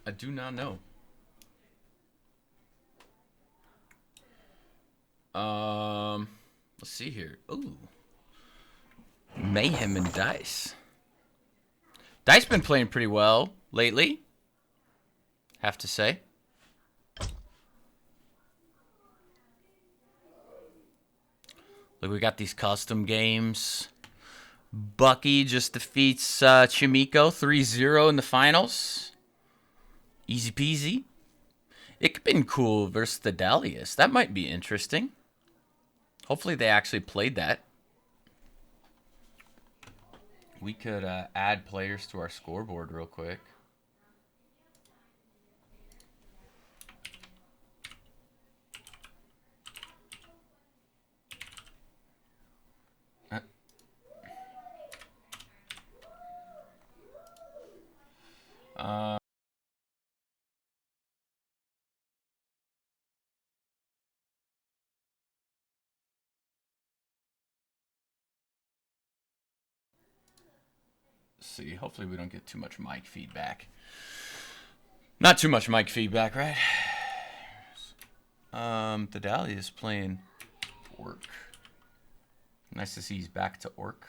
I do not know. Let's see here. Ooh. Mayhem and Dice. Dice been playing pretty well lately, have to say. Look, we got these custom games. Bucky just defeats Chimiko 3-0 in the finals. Easy peasy. It could been cool versus the Dahlias. That might be interesting. Hopefully they actually played that. We could add players to our scoreboard real quick. See, hopefully we don't get too much mic feedback. Not too much mic feedback, right? The Dahlia is playing Orc. Nice to see he's back to Orc.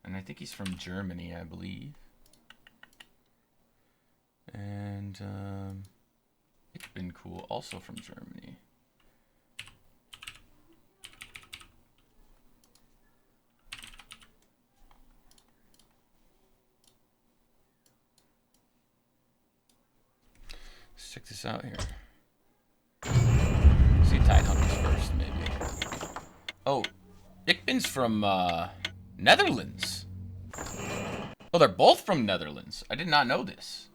And I think he's from Germany, I believe. And it's been cool, also from Germany. Let's check this out here. See Tide Hunters first, maybe. Oh, Ikben's from Netherlands. Oh, they're both from Netherlands. I did not know this.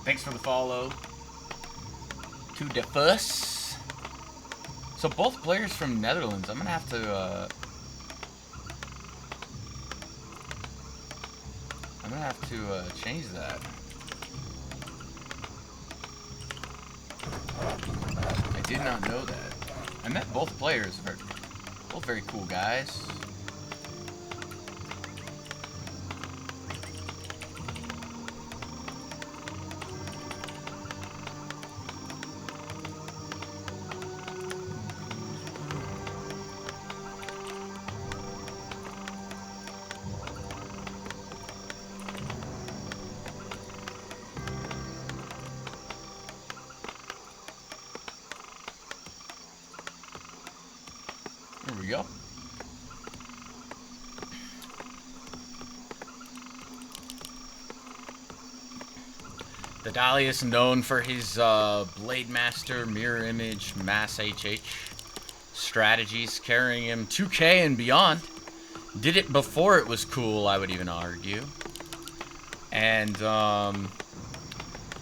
Thanks for the follow. To the fuss. So both players from Netherlands. I'm gonna have to change that. I did not know that. I met both players. Both very cool guys. There we go. The Dahlia is known for his Blade Master, Mirror Image, Mass HH strategies, carrying him 2K and beyond. Did it before it was cool, I would even argue. And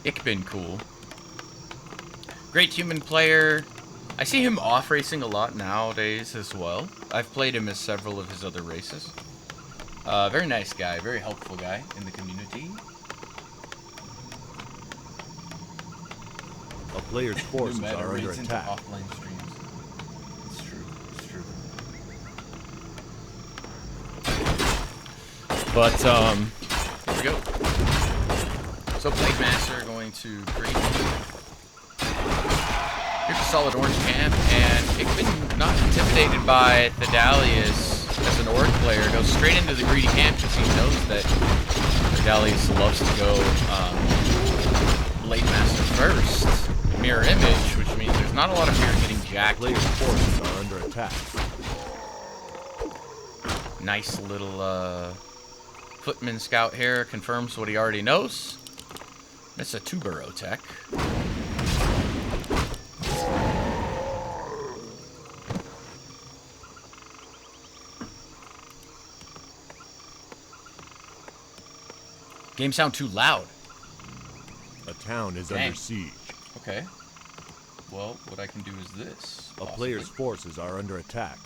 it's been cool. Great human player. I see him off racing a lot nowadays as well. I've played him as several of his other races. Very nice guy, very helpful guy in the community. A player's forces are under attack. Offline streams. It's true. It's true. But here we go. So Blade Master going to green. Here's a solid orange camp, and Ikben not intimidated by the Dahlias as an orc player. Goes straight into the greedy camp because he knows that the Dahlias loves to go Blade Master first. Mirror Image, which means there's not a lot of mirror getting jacked. Player's forces are under attack. Nice little footman scout here confirms what he already knows. It's a 2-burrow tech. Game sound too loud. A town is Dang. under siege. Okay. Well, what I can do is this. A player's forces are under attack.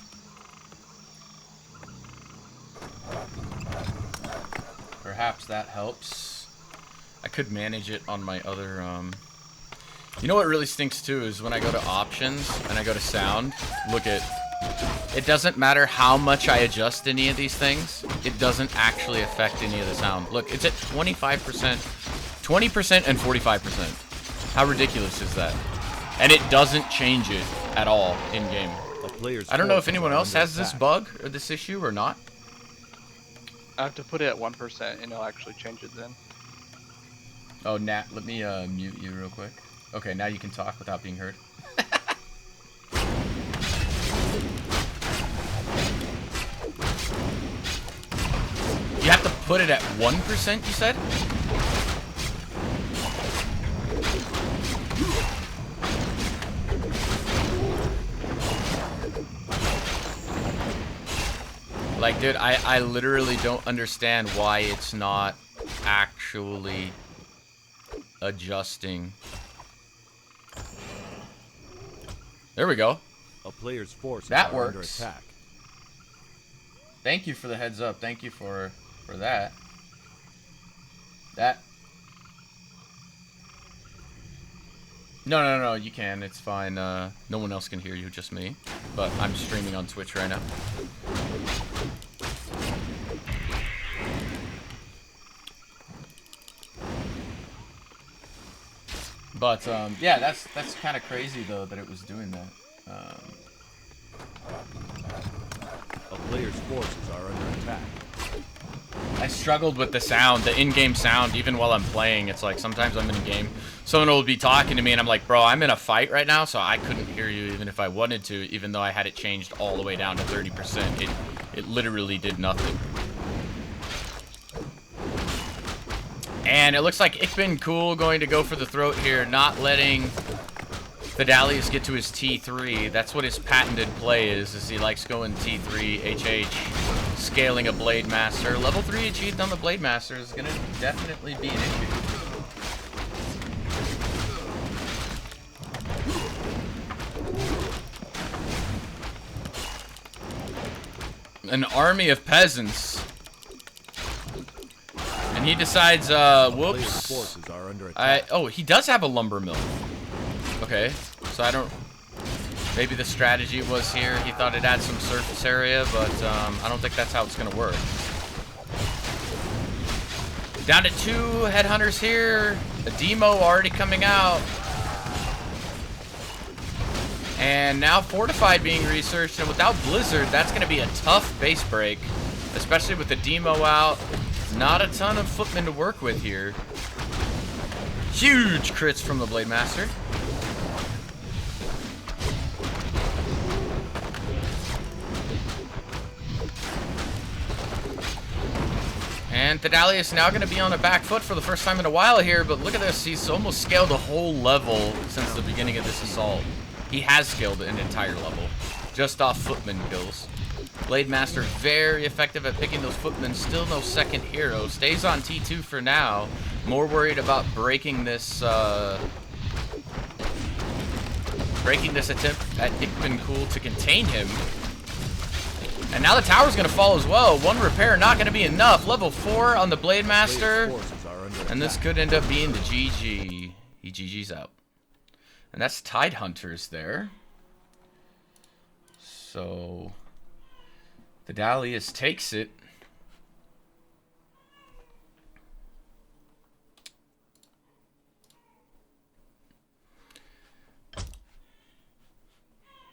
Perhaps that helps. I could manage it on my other, You know what really stinks too is when I go to options and I go to sound, look at... It doesn't matter how much I adjust any of these things, it doesn't actually affect any of the sound. Look, it's at 25%, 20% and 45%. How ridiculous is that? And it doesn't change it at all in-game. I don't know if anyone else has this bug or this issue or not. I have to put it at 1% and it'll actually change it then. Oh, Nat, let me mute you real quick. Okay, now you can talk without being heard. You have to put it at 1%, you said? Like, dude, I literally don't understand why it's not actually adjusting. There we go. A player's forces That are under works. attack. Thank you for the heads up. Thank you for that. That. No, you can. It's fine. No one else can hear you, just me. But I'm streaming on Twitch right now. But yeah, that's kind of crazy though that it was doing that. A player's forces are under attack. I struggled with the sound, the in-game sound, even while I'm playing. It's like sometimes I'm in game, someone will be talking to me and I'm like, bro, I'm in a fight right now, so I couldn't hear you even if I wanted to, even though I had it changed all the way down to 30%. It literally did nothing. And it looks like Ikbin Cool going to go for the throat here, not letting Fidelius get to his T3. That's what his patented play is he likes going T3, HH, scaling a Blade Master. Level 3 achieved on the Blade Master is going to definitely be an issue. An army of peasants. And he decides, whoops. Forces are under attack. Oh, he does have a lumber mill. Okay, so I don't... Maybe the strategy was here. He thought it had some surface area, but I don't think that's how it's going to work. Down to 2 headhunters here. A demo already coming out. And now Fortified being researched. And without Blizzard, that's going to be a tough base break. Especially with the demo out. Not a ton of footmen to work with here. Huge crits from the Blade Master. And Thedalius now going to be on the back foot for the first time in a while here, but look at this. He's almost scaled a whole level since the beginning of this assault. He has scaled an entire level just off footman kills. Blade Master very effective at picking those footmen. Still no second hero. Stays on T2 for now. More worried about breaking this attempt at Ikbin Cool to contain him. And now the tower's going to fall as well. 1 repair not going to be enough. Level 4 on the Blade Master. And this could end up being the GG. He GG's out. And that's Tide Hunters there. So... the Dalius takes it.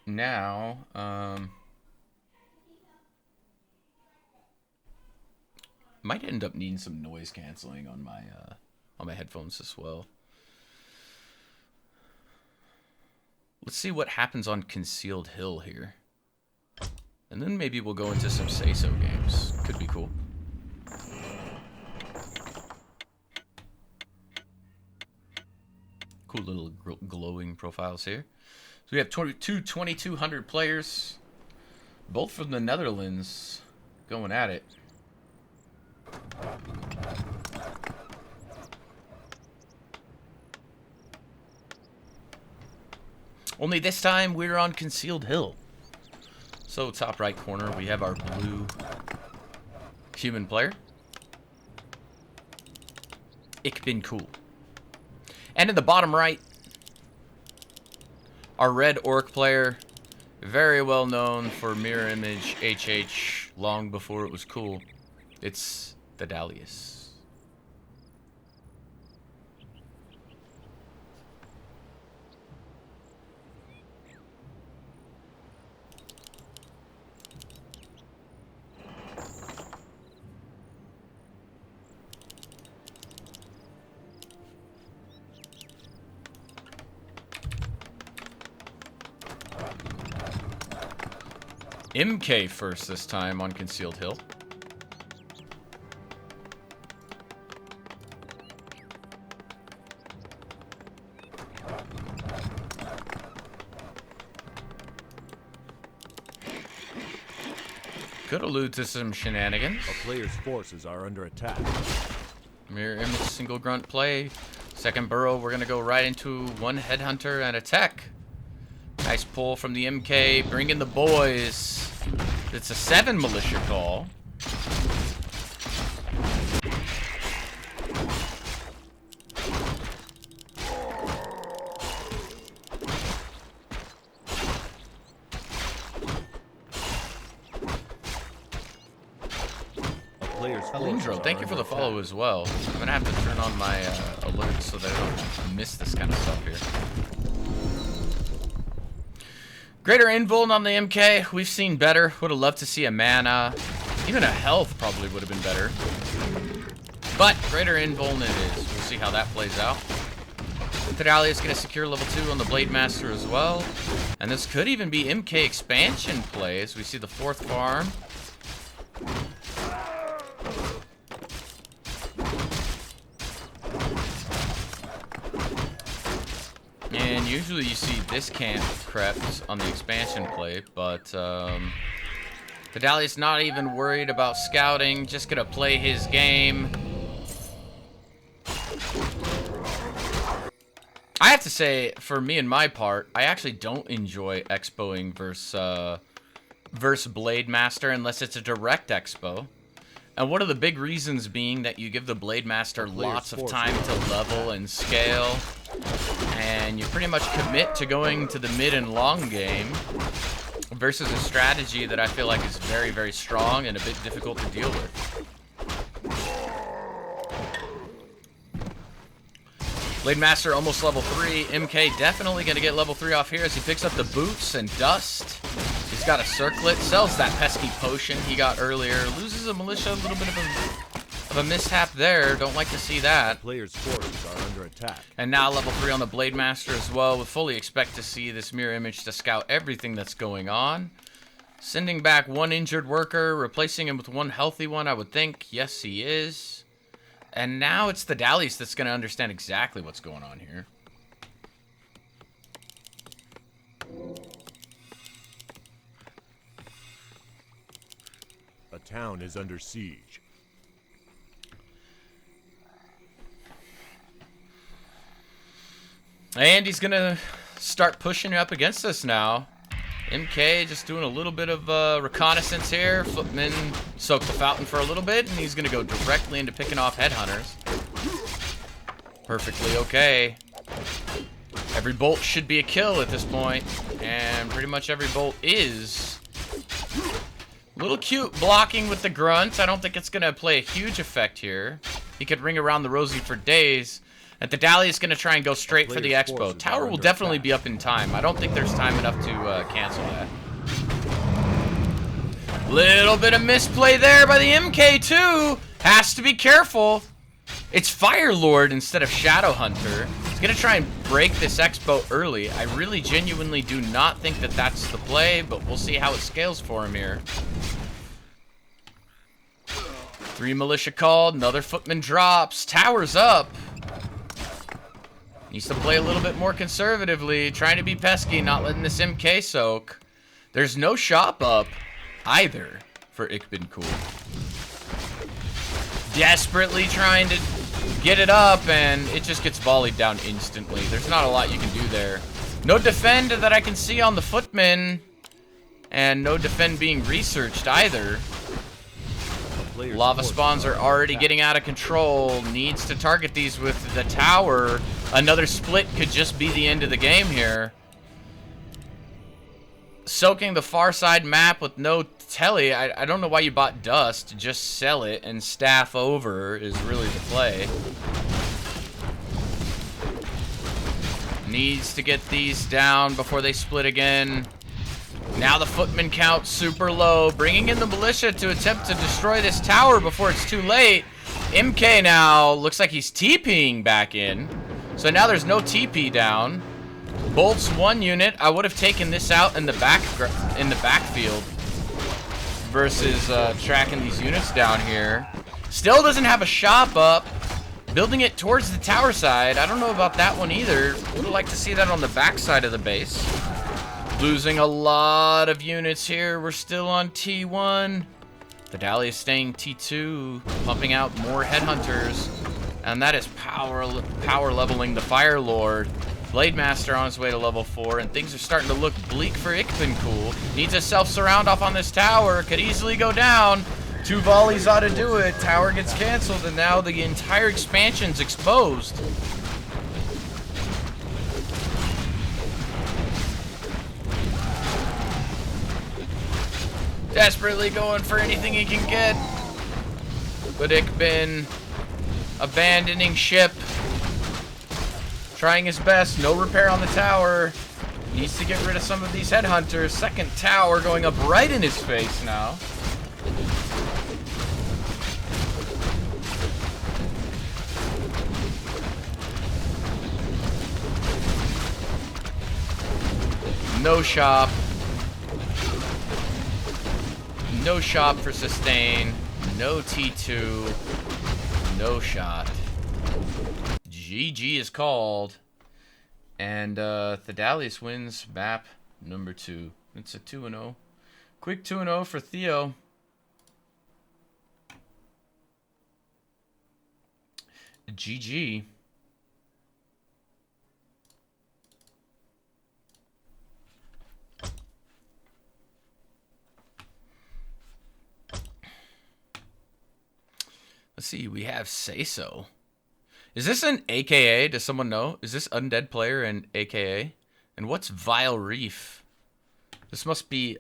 Now, might end up needing some noise canceling on my headphones as well. Let's see what happens on Concealed Hill here. And then maybe we'll go into some say-so games. Could be cool. Cool little glowing profiles here. So we have 2,200 players, both from the Netherlands, going at it. Only this time we're on Concealed Hill. So top right corner, we have our blue human player. Ich bin cool. And in the bottom right, our red orc player, very well known for mirror image HH long before it was cool. It's the Dalius. MK first this time on Concealed Hill. Could allude to some shenanigans. A player's forces are under attack. Mirror image single grunt play. Second burrow, we're gonna go right into one headhunter and attack. Nice pull from the MK, bring in the boys. It's a 7 militia call. Alindro, thank you for the follow as well. I'm gonna have to turn on my alerts so that I don't miss this kind of stuff here. Greater invuln on the MK. We've seen better. Would have loved to see a mana. Even a health probably would have been better. But greater invuln it is. We'll see how that plays out. Thalia is going to secure level 2 on the Blade Master as well. And this could even be MK expansion play as we see the 4th farm. And usually you see this camp crept on the expansion play, but Vidali's not even worried about scouting, just gonna play his game. I have to say, for me and my part, I actually don't enjoy expoing versus Blade Master unless it's a direct expo. And one of the big reasons being that you give the Blade Master lots of time to level and scale. And you pretty much commit to going to the mid and long game versus a strategy that I feel like is very, very strong and a bit difficult to deal with. Blade Master almost level 3. MK definitely going to get level 3 off here as he picks up the boots and dust. He's got a circlet, sells that pesky potion he got earlier, loses a militia, a little bit of a mishap there. Don't like to see that. Players' forces are under attack. And now level 3 on the Blade Master as well. We fully expect to see this mirror image to scout everything that's going on. Sending back one injured worker, replacing him with one healthy one, I would think. Yes, he is. And now it's the Dalius that's going to understand exactly what's going on here. A town is under siege. And he's going to start pushing up against us now. MK just doing a little bit of reconnaissance here. Footman soaked the fountain for a little bit, and he's going to go directly into picking off headhunters. Perfectly okay. Every bolt should be a kill at this point, and pretty much every bolt is. Little cute blocking with the grunt. I don't think it's going to play a huge effect here. He could ring around the rosy for days. And the Dahlia is going to try and go straight for the expo. Tower will definitely be up in time. I don't think there's time enough to cancel that. Little bit of misplay there by the MK2. Has to be careful. It's Fire Lord instead of Shadow Hunter. He's going to try and break this expo early. I really genuinely do not think that that's the play, but we'll see how it scales for him here. 3 militia called. Another footman drops. Tower's up. Needs to play a little bit more conservatively, trying to be pesky, not letting this MK soak. There's no shop up either for Ich bin cool. Desperately trying to get it up, and it just gets volleyed down instantly. There's not a lot you can do there. No defend that I can see on the footmen. And no defend being researched either. Lava spawns are already getting out of control. Needs to target these with the tower. Another split could just be the end of the game here. Soaking the far side map with no telly. I don't know why you bought dust. Just sell it and staff over is really the play. Needs to get these down before they split again. Now the footman count super low, bringing in the militia to attempt to destroy this tower before it's too late. MK now looks like he's TPing back in. So now there's no TP down. Bolts one unit. I would have taken this out in the backfield versus tracking these units down here. Still doesn't have a shop up. Building it towards the tower side. I don't know about that one either. Would have liked to see that on the back side of the base. Losing a lot of units here. We're still on T1. The Dahlia is staying T2, pumping out more headhunters. And that is power leveling the Fire Lord. Blade Master on his way to level 4, and things are starting to look bleak for Ikpencool. Needs a self-surround off on this tower. Could easily go down. 2 volleys ought to do it. Tower gets canceled, and now the entire expansion's exposed. Desperately going for anything he can get. But Ikben abandoning ship. Trying his best. No repair on the tower. Needs to get rid of some of these headhunters. Second tower going up right in his face now. No shop. No shop for sustain. No T2. No shot. GG is called. And Thedalius wins map number 2. It's a 2-0. Quick 2-0 for Theo. GG. Let's see, we have Say So. Is this an AKA? Does someone know? Is this Undead Player an AKA? And what's Vile Reef? This must be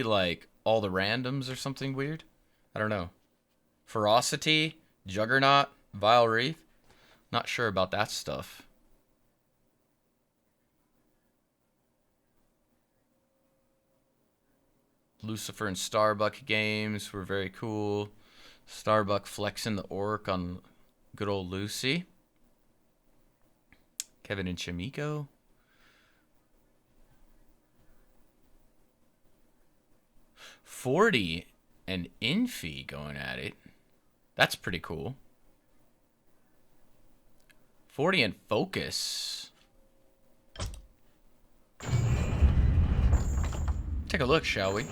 like all the randoms or something weird. I don't know. Ferocity, Juggernaut, Vile Reef. Not sure about that stuff. Lucifer and Starbuck games were very cool. Starbuck flexing the orc on good old Lucy. Kevin and Chimiko. $40 and Infi going at it. That's pretty cool. 40 and Focus. Take a look, shall we?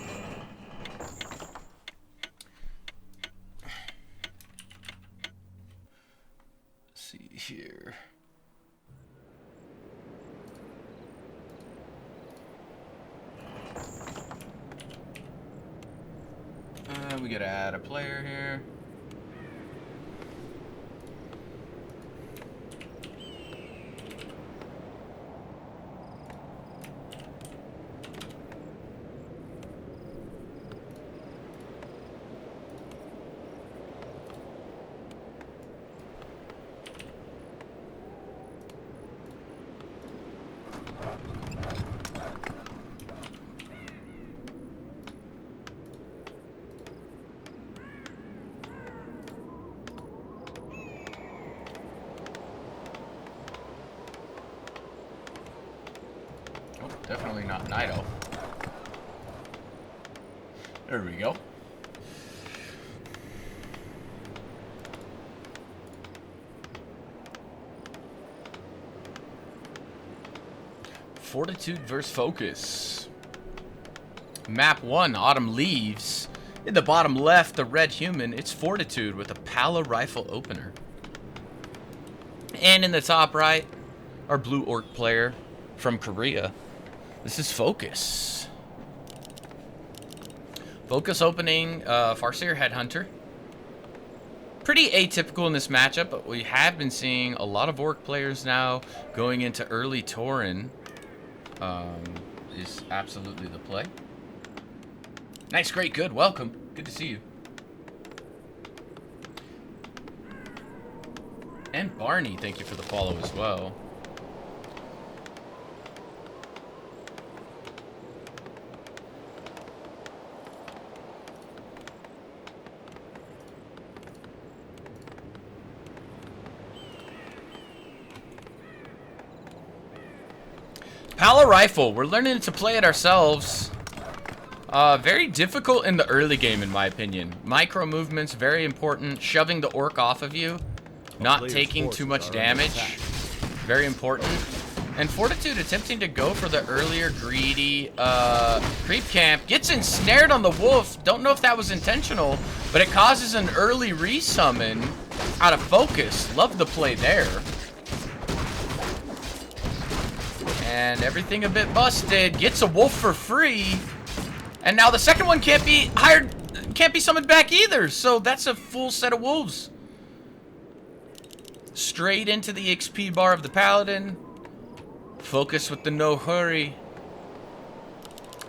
Here. We gotta add a player here. Definitely not Night Elf. There we go. Fortitude versus Focus. Map 1, Autumn Leaves. In the bottom left, the red human, it's Fortitude with a Pala rifle opener. And in the top right, our blue orc player from Korea. This is Focus. Focus opening Farseer Headhunter. Pretty atypical in this matchup, but we have been seeing a lot of orc players now going into early Tauren. Is absolutely the play. Nice, great, good. Welcome. Good to see you. And Barney, thank you for the follow as well. Pala Rifle, we're learning to play it ourselves. Very difficult in the early game, in my opinion. Micro movements, very important. Shoving the orc off of you. Not taking too much damage. Very important. And Fortitude attempting to go for the earlier greedy creep camp. Gets ensnared on the wolf. Don't know if that was intentional, but it causes an early resummon out of Focus. Love the play there. And everything a bit busted. Gets a wolf for free. And now the second one can't be summoned back either. So that's a full set of wolves. Straight into the XP bar of the Paladin. Focus with the no hurry.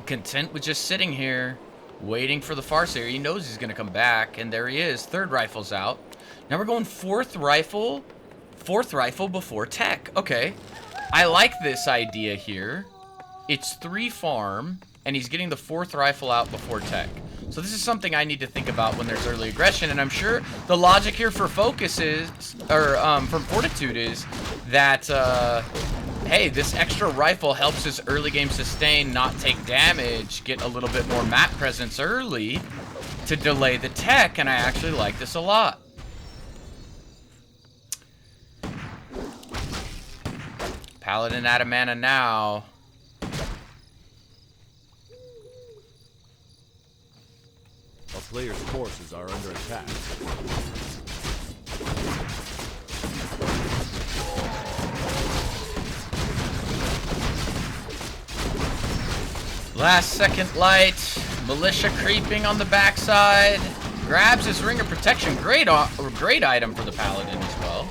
Content with just sitting here, waiting for the Farseer. He knows he's going to come back, and there he is. Third rifle's out. Now we're going fourth rifle before tech. Okay. I like this idea here. It's 3 farm, and he's getting the 4th rifle out before tech. So this is something I need to think about when there's early aggression, and I'm sure the logic here for Focus is, or from Fortitude is, that, hey, this extra rifle helps his early game sustain, not take damage, get a little bit more map presence early to delay the tech, and I actually like this a lot. Paladin out of mana now. A player's forces are under attack. Last second light. Militia creeping on the backside. Grabs his ring of protection. Great item for the Paladin as well.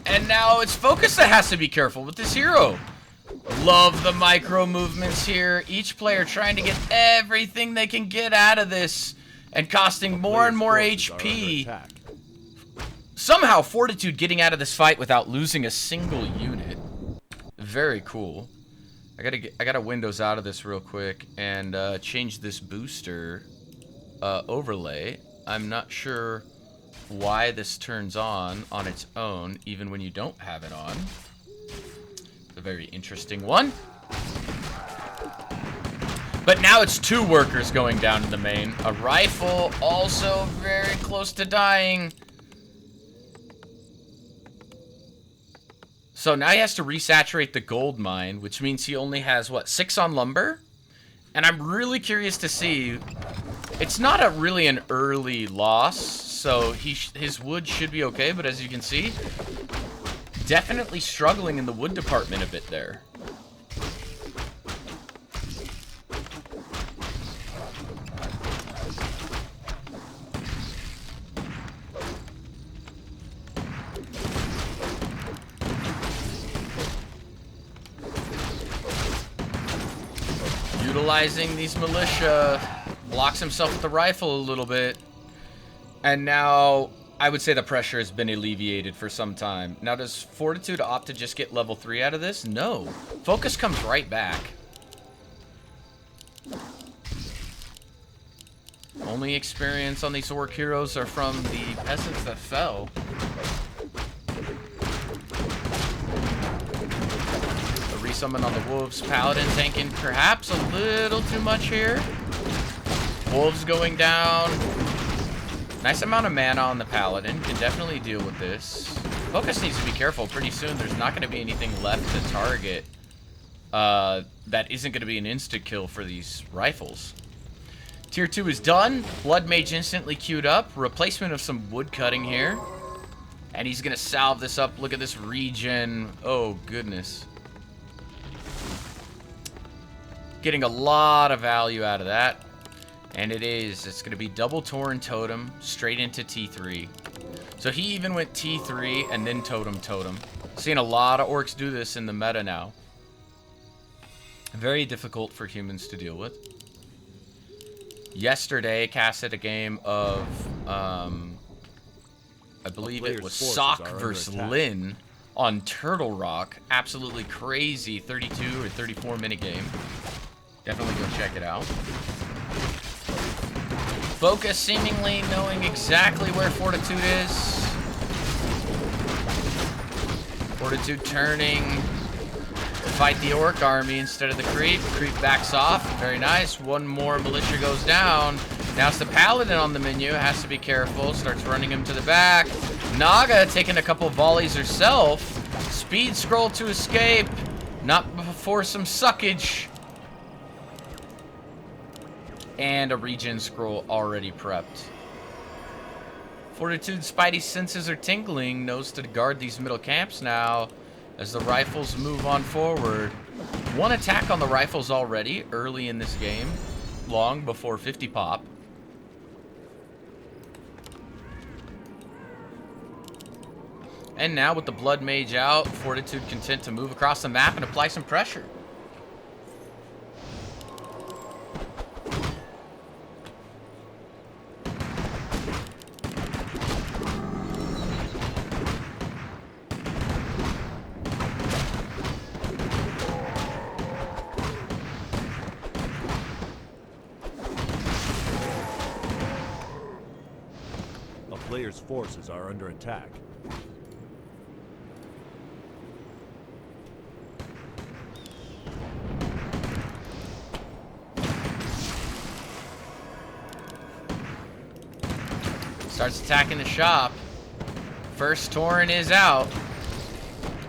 And now it's Focus that has to be careful with this hero. Love the micro movements here. Each player trying to get everything they can get out of this and costing more and more HP. Somehow Fortitude getting out of this fight without losing a single unit. Very cool. I gotta Windows out of this real quick and change this booster overlay. I'm not sure why this turns on its own, even when you don't have it on. It's a very interesting one. But now it's 2 workers going down to the main. A rifle also very close to dying. So now he has to resaturate the gold mine, which means he only has, what, 6 on lumber? And I'm really curious to see. It's not really an early loss, so his wood should be okay, but as you can see, definitely struggling in the wood department a bit there. Utilizing these militia, blocks himself with the rifle a little bit. And now, I would say the pressure has been alleviated for some time. Now, does Fortitude opt to just get level 3 out of this? No. Focus comes right back. Only experience on these orc heroes are from the peasants that fell. A resummon on the wolves. Paladin tanking perhaps a little too much here. Wolves going down. Nice amount of mana on the Paladin. Can definitely deal with this. Focus needs to be careful. Pretty soon there's not going to be anything left to target that isn't going to be an insta-kill for these rifles. Tier 2 is done. Blood Mage instantly queued up. Replacement of some wood cutting here. And he's going to salve this up. Look at this regen. Oh, goodness. Getting a lot of value out of that. And it's going to be double Tauren Totem straight into T3. So he even went T3 and then Totem. Seeing a lot of orcs do this in the meta now. Very difficult for humans to deal with. Yesterday, casted a game of, I believe it was Sock versus Lin on Turtle Rock. Absolutely crazy 32 or 34 minute game. Definitely go check it out. Focus seemingly knowing exactly where Fortitude is. Fortitude turning to fight the Orc army instead of the Creep. Creep backs off. Very nice. One more Militia goes down. Now it's the Paladin on the menu. Has to be careful. Starts running him to the back. Naga taking a couple volleys herself. Speed scroll to escape. Not before some suckage. And a regen scroll already prepped. Fortitude's spidey senses are tingling. Knows to guard these middle camps now as the rifles move on forward. One attack on the rifles already early in this game. Long before 50 pop. And now with the Blood Mage out, Fortitude content to move across the map and apply some pressure. A player's forces are under attack. Starts attacking the shop. First Tauren is out.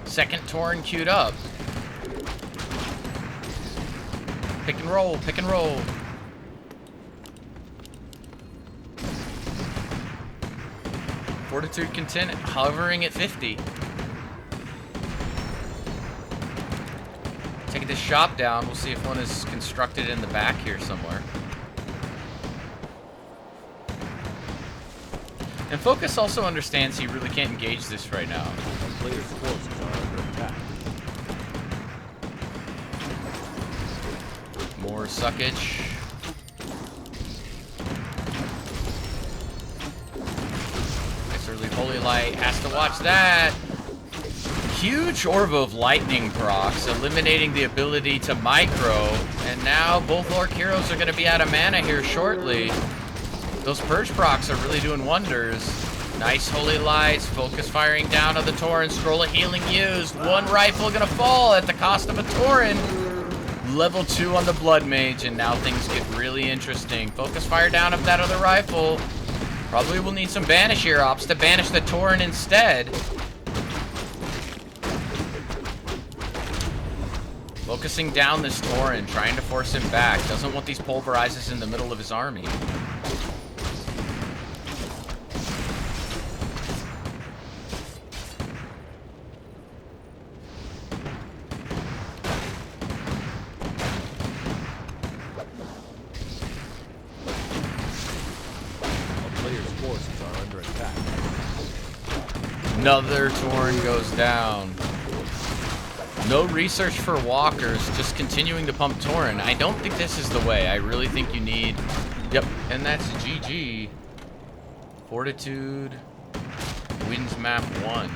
Second Tauren queued up. Pick and roll, pick and roll. Fortitude content hovering at 50. Taking this shop down. We'll see if one is constructed in the back here somewhere. And Focus also understands he really can't engage this right now. The player's forces are under attack. More suckage. Nice early Holy Light. Has to watch that. Huge Orb of Lightning procs, eliminating the ability to micro. And now both Orc heroes are going to be out of mana here shortly. Those Purge procs are really doing wonders. Nice Holy Lights, focus firing down on the Tauren, scroll of healing used. One rifle gonna fall at the cost of a Tauren. Level 2 on the Blood Mage, and now things get really interesting. Focus fire down of that other rifle. Probably will need some Banish here ops to banish the Tauren instead. Focusing down this Tauren, trying to force him back. Doesn't want these pulverizers in the middle of his army. Another Tauren goes down. No research for walkers, just continuing to pump Tauren. I don't think this is the way. I really think you need... Yep, and that's GG. Fortitude wins map 1.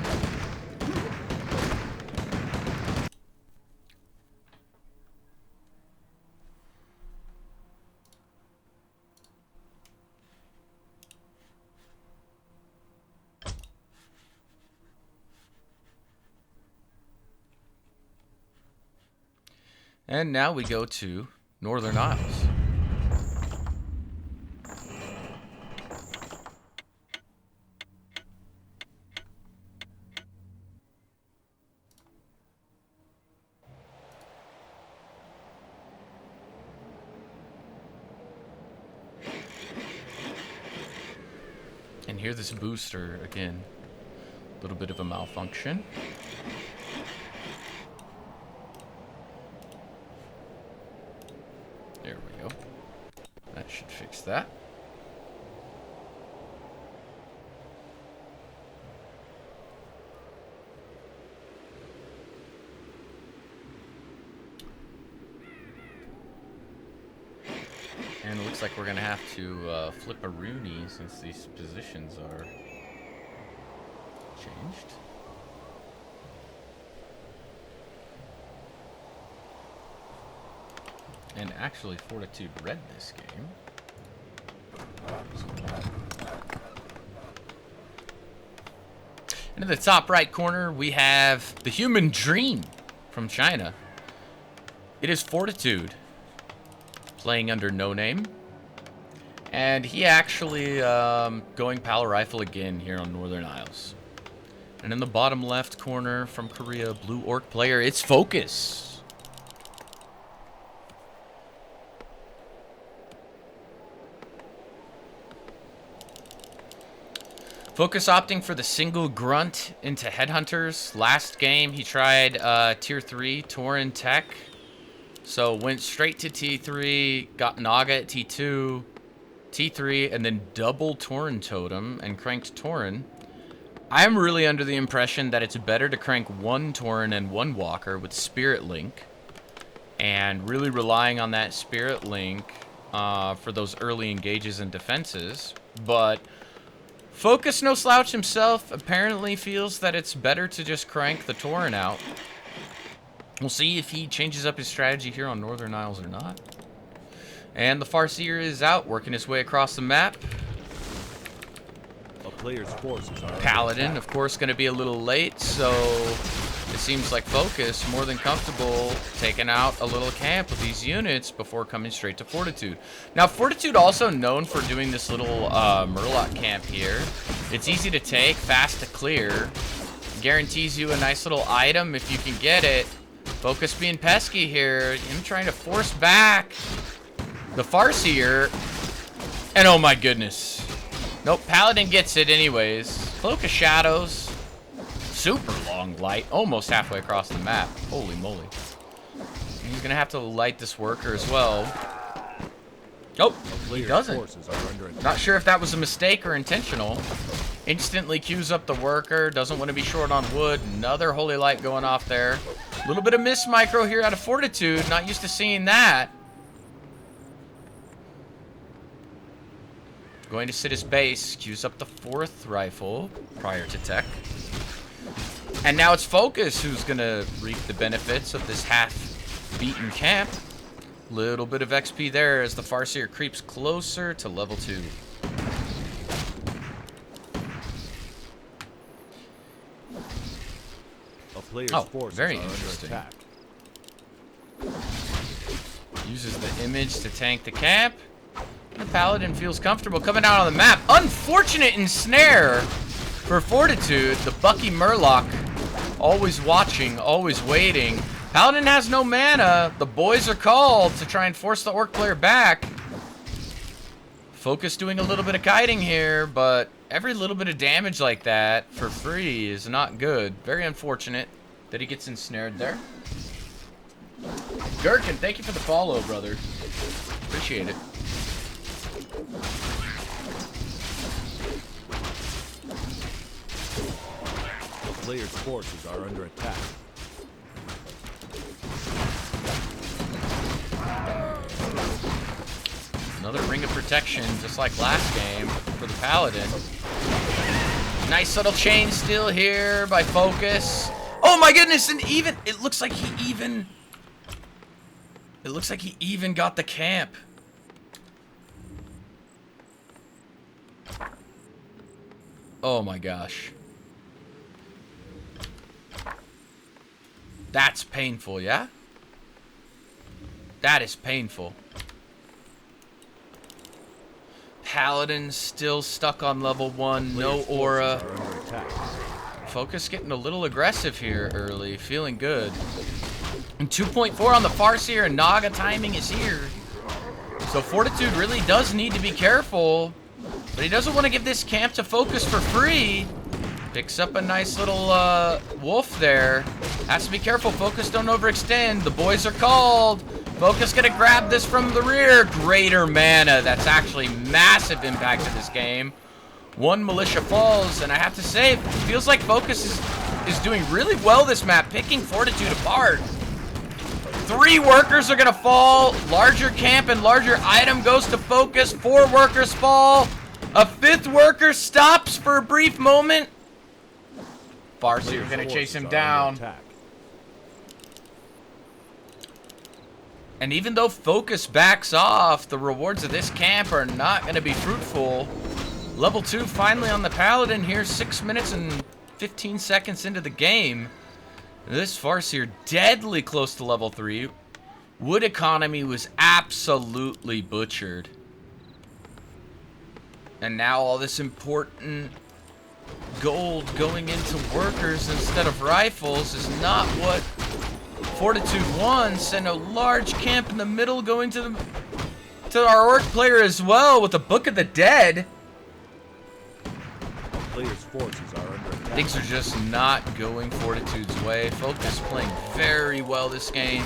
And now we go to Northern Isles. And here this booster again. little bit of a malfunction. There we go. That should fix that. And it looks like we're going to have to flip a Rooney since these positions are changed. And actually, Fortitude read this game. And in the top right corner, we have the Human Dream from China. It is Fortitude, playing under no name. And he actually going Pal Rifle again here on Northern Isles. And in the bottom left corner from Korea, Blue Orc player, it's Focus. Focus opting for the single grunt into Headhunters. Last game, he tried Tier 3 Tauren Tech. So went straight to T3, got Naga at T2, T3, and then double Tauren Totem and cranked Tauren. I'm really under the impression that it's better to crank one Tauren and one Walker with Spirit Link. And really relying on that Spirit Link for those early engages and defenses. But Focus No Slouch himself apparently feels that it's better to just crank the Tauren out. We'll see if he changes up his strategy here on Northern Isles or not. And the Farseer is out, working his way across the map. A player's forces are Paladin, of course, going to be a little late, so it seems like Focus more than comfortable taking out a little camp with these units before coming straight to Fortitude. Now, Fortitude also known for doing this little Murloc camp here. It's easy to take, fast to clear, guarantees you a nice little item if you can get it. Focus being pesky here, him trying to force back the Farseer, and oh my goodness. Nope, Paladin gets it anyways. Cloak of Shadows, super long light, almost halfway across the map. Holy moly. And he's gonna have to light this worker as well. Nope, he doesn't. Not sure if that was a mistake or intentional. Instantly queues up the worker, doesn't want to be short on wood. Another holy light going off there. A little bit of miss micro here out of Fortitude, not used to seeing that. Going to sit his base, queues up the 4th rifle prior to tech. And now it's Focus who's going to reap the benefits of this half-beaten camp. Little bit of XP there as the Farseer creeps closer to level 2. Oh, very interesting. Uses the image to tank the camp. The Paladin feels comfortable coming out on the map. Unfortunate ensnare for Fortitude. The Bucky Murloc always watching, always waiting. Paladin has no mana. The boys are called to try and force the Orc player back. Focus doing a little bit of kiting here, but every little bit of damage like that for free is not good. Very unfortunate that he gets ensnared there. Gherkin, thank you for the follow, brother. Appreciate it. The player's forces are under attack. Another ring of protection, just like last game for the Paladin. Nice subtle chain still here by Focus. Oh my goodness, and even it looks like he even got the camp. Oh my gosh. That's painful, yeah? That is painful. Paladin still stuck on level 1, no aura. Focus getting a little aggressive here early, feeling good. And 2.4 on the Farseer, and Naga timing is here. So Fortitude really does need to be careful, but he doesn't want to give this camp to Focus for free. Picks up a nice little wolf there. Has to be careful. Focus, don't overextend. The boys are called. Focus gonna grab this from the rear. Greater mana. That's actually massive impact to this game. One militia falls, and I have to say, it feels like Focus is doing really well this map, picking Fortitude apart. 3 workers are gonna fall. Larger camp and larger item goes to Focus. 4 workers fall. A 5th worker stops for a brief moment. Farseer's gonna chase him down. And even though Focus backs off, the rewards of this camp are not gonna be fruitful. Level 2 finally on the Paladin here, 6 minutes and 15 seconds into the game. This Farseer deadly close to level 3. Wood economy was absolutely butchered. And now all this important gold going into workers instead of rifles is not what Fortitude wants. And a large camp in the middle going to our orc player as well with the Book of the Dead. Players' forces are under attack. Things are just not going Fortitude's way. Focus playing very well this game.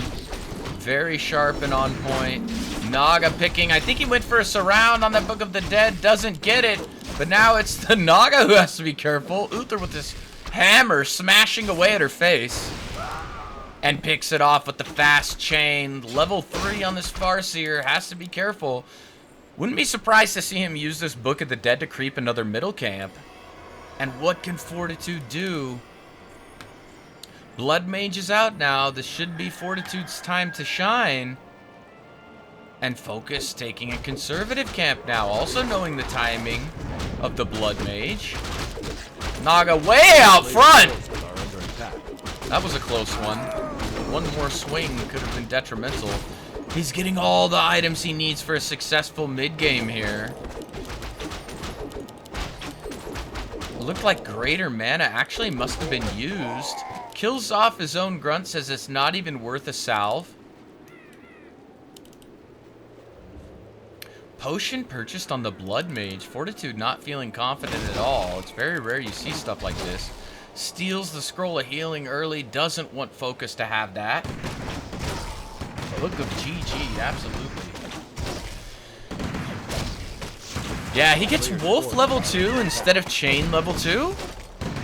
Very sharp and on point. Naga picking. I think he went for a surround on that Book of the Dead. Doesn't get it. But now it's the Naga who has to be careful. Uther with this hammer smashing away at her face. And picks it off with the fast chain. Level 3 on this Farseer. Has to be careful. Wouldn't be surprised to see him use this Book of the Dead to creep another middle camp. And what can Fortitude do? Blood Mage is out now. This should be Fortitude's time to shine. And Focus taking a conservative camp now. Also knowing the timing of the Blood Mage. Naga way out front! That was a close one. One more swing could have been detrimental. He's getting all the items he needs for a successful mid-game here. Looked like greater mana actually must have been used. Kills off his own grunt, says it's not even worth a salve. Potion purchased on the Blood Mage. Fortitude not feeling confident at all. It's very rare you see stuff like this. Steals the Scroll of Healing early. Doesn't want Focus to have that. Book of GG, absolutely. Yeah, he gets Wolf level 2 instead of Chain level 2.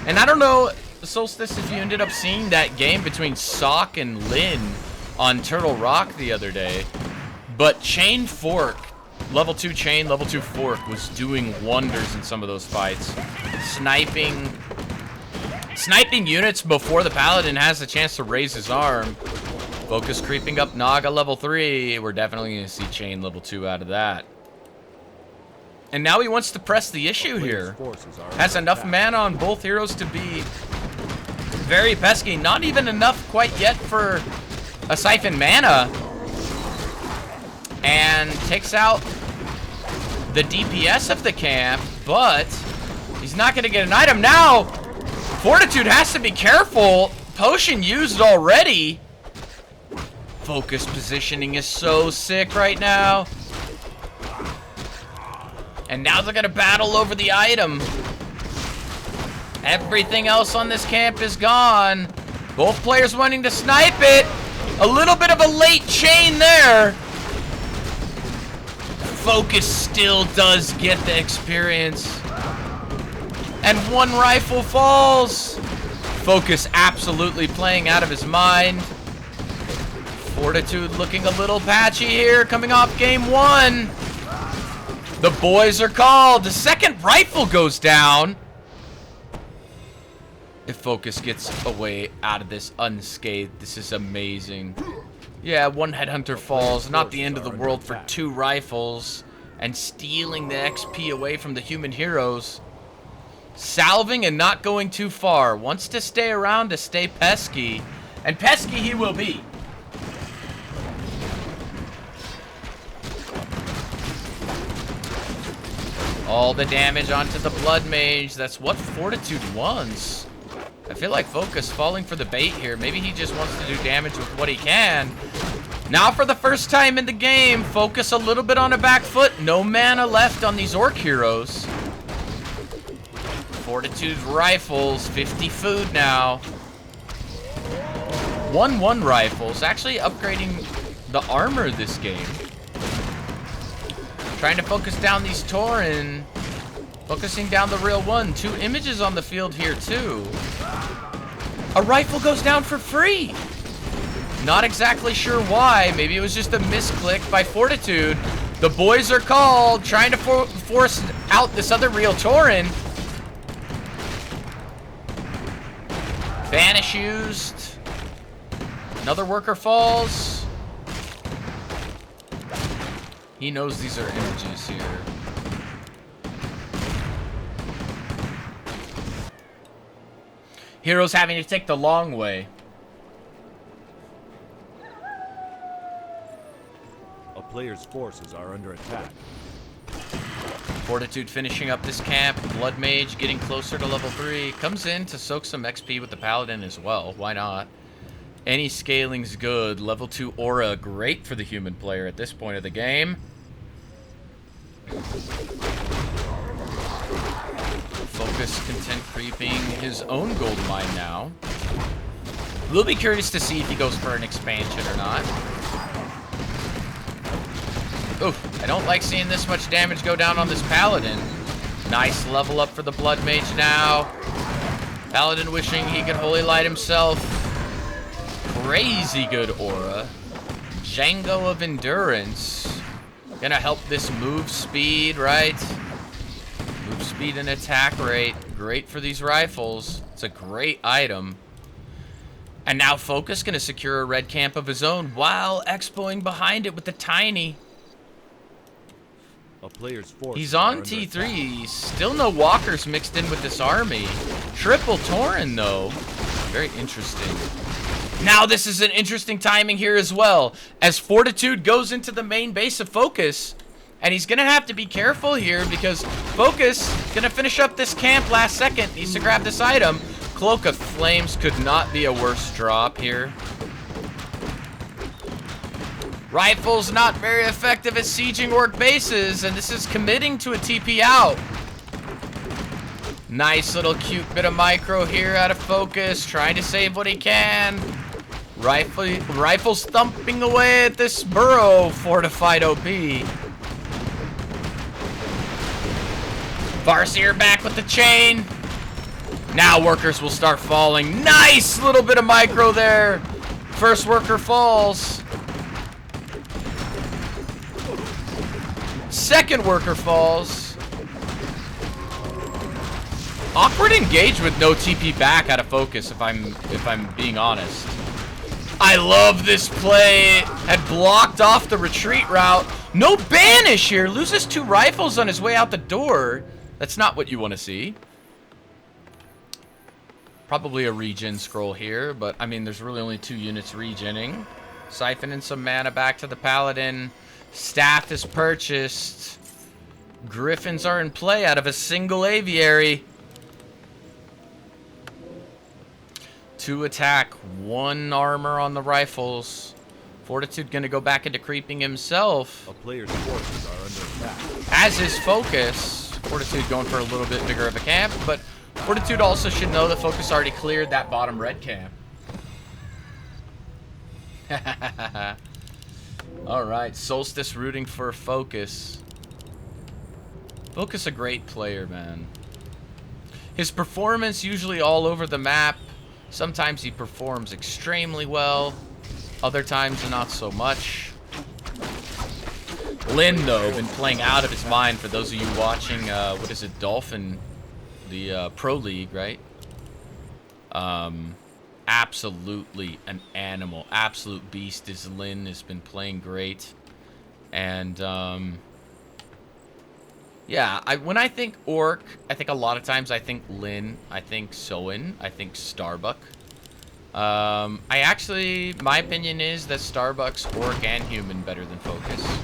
And I don't know, Solstice, if you ended up seeing that game between Sock and Lynn on Turtle Rock the other day. But Chain Fork, level 2 Chain, level 2 Fork was doing wonders in some of those fights. Sniping units before the Paladin has a chance to raise his arm. Focus creeping up Naga level 3. We're definitely going to see Chain level 2 out of that. And now he wants to press the issue here. Has enough mana on both heroes to be very pesky. Not even enough quite yet for a Siphon mana. And takes out the DPS of the camp, but he's not going to get an item. Now, Fortitude has to be careful. Potion used already. Focus positioning is so sick right now. And now they're gonna battle over the item. Everything else on this camp is gone. Both players wanting to snipe it. A little bit of a late chain there. Focus still does get the experience. And one rifle falls. Focus absolutely playing out of his mind. Fortitude looking a little patchy here, coming off game 1. The boys are called. The second rifle goes down. If Focus gets away out of this unscathed, this is amazing. Yeah, one headhunter falls. Not the end of the world for 2 rifles. And stealing the XP away from the human heroes. Salving and not going too far. Wants to stay around to stay pesky. And pesky he will be. All the damage onto the Blood Mage. That's what Fortitude wants. I feel like Focus falling for the bait here. Maybe he just wants to do damage with what he can. Now for the first time in the game, Focus a little bit on a back foot. No mana left on these Orc heroes. Fortitude rifles, 50 food now. 1-1 rifles, actually upgrading the armor this game. Trying to focus down these Tauren. Focusing down the real one. 2 images on the field here too. A rifle goes down for free. Not exactly sure why. Maybe it was just a misclick by Fortitude. The boys are called, trying to force out this other real Tauren. Vanish used. Another worker falls. He knows these are images here. Heroes having to take the long way. A player's forces are under attack. Fortitude finishing up this camp. Blood Mage getting closer to level 3. Comes in to soak some XP with the Paladin as well. Why not? Any scaling's good. Level 2 Aura, great for the human player at this point of the game. Focus content creeping his own gold mine now. We'll be curious to see if he goes for an expansion or not. Oof, I don't like seeing this much damage go down on this Paladin. Nice level up for the Blood Mage now. Paladin wishing he could Holy Light himself. Crazy good aura. Django of Endurance. Gonna help this move speed, right? Move speed and attack rate. Great for these rifles. It's a great item. And now Focus gonna secure a red camp of his own while expoing behind it with the tiny. A player's force. He's on T3. Still no walkers mixed in with this army. Triple Tauren, though. Very interesting. Now this is an interesting timing here as well. As Fortitude goes into the main base of Focus. And he's going to have to be careful here because Focus going to finish up this camp last second. Needs to grab this item. Cloak of Flames could not be a worse drop here. Rifles not very effective at sieging orc bases, and this is committing to a TP out. Nice little cute bit of micro here out of Focus, trying to save what he can. Rifles thumping away at this burrow fortified OP. Farseer back with the chain. Now workers will start falling. Nice little bit of micro there. First worker falls. Second worker falls. Awkward engage with no TP back out of Focus if I'm being honest. I love this play. Had blocked off the retreat route. No banish here. Loses 2 rifles on his way out the door. That's not what you want to see. Probably a regen scroll here, but I mean there's really only 2 units regenning. Siphoning some mana back to the Paladin. Staff is purchased. Griffins are in play out of a single aviary. 2 attack, 1 armor on the rifles. Fortitude gonna go back into creeping himself. A player's forces are under attack. As is Focus. Fortitude going for a little bit bigger of a camp, but Fortitude also should know that Focus already cleared that bottom red camp. Alright, Solstice rooting for Focus. Focus a great player, man. His performance usually all over the map. Sometimes he performs extremely well. Other times not so much. Lin, though, been playing out of his mind for those of you watching, what is it, Dolphin, the Pro League, right? Absolutely an animal. Absolute beast is Lin. Has been playing great. And, yeah, when I think Orc, I think a lot of times I think Lin, I think Soin, I think Starbuck. My opinion is that Starbuck's Orc and Human better than Focus.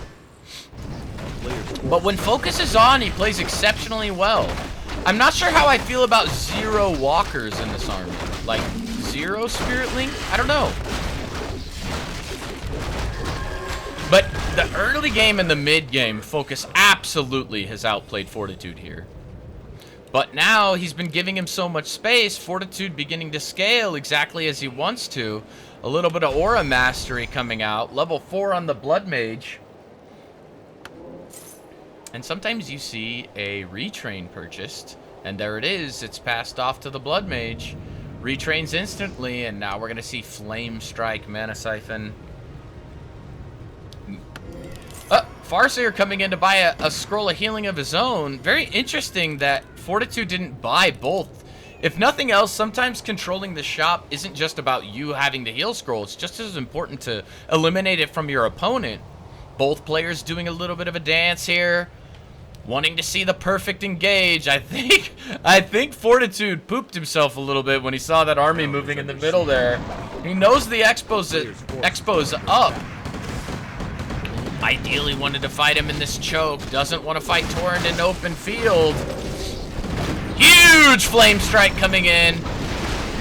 But when Focus is on, he plays exceptionally well. I'm not sure how I feel about 0 walkers in this army. Like, 0 Spirit Link? I don't know. But the early game and the mid game, Focus absolutely has outplayed Fortitude here. But now he's been giving him so much space, Fortitude beginning to scale exactly as he wants to. A little bit of Aura Mastery coming out. Level 4 on the Blood Mage. And sometimes you see a retrain purchased, and there it is. It's passed off to the Blood Mage. Retrains instantly, and now we're going to see Flame Strike, Mana Siphon. Farseer coming in to buy a Scroll of Healing of his own. Very interesting that Fortitude didn't buy both. If nothing else, sometimes controlling the shop isn't just about you having the heal scroll. It's just as important to eliminate it from your opponent. Both players doing a little bit of a dance here. Wanting to see the perfect engage. I think Fortitude pooped himself a little bit when he saw that army moving in the middle there. He knows the Expo's up. Ideally wanted to fight him in this choke. Doesn't want to fight Torrent in open field. Huge Flame Strike coming in.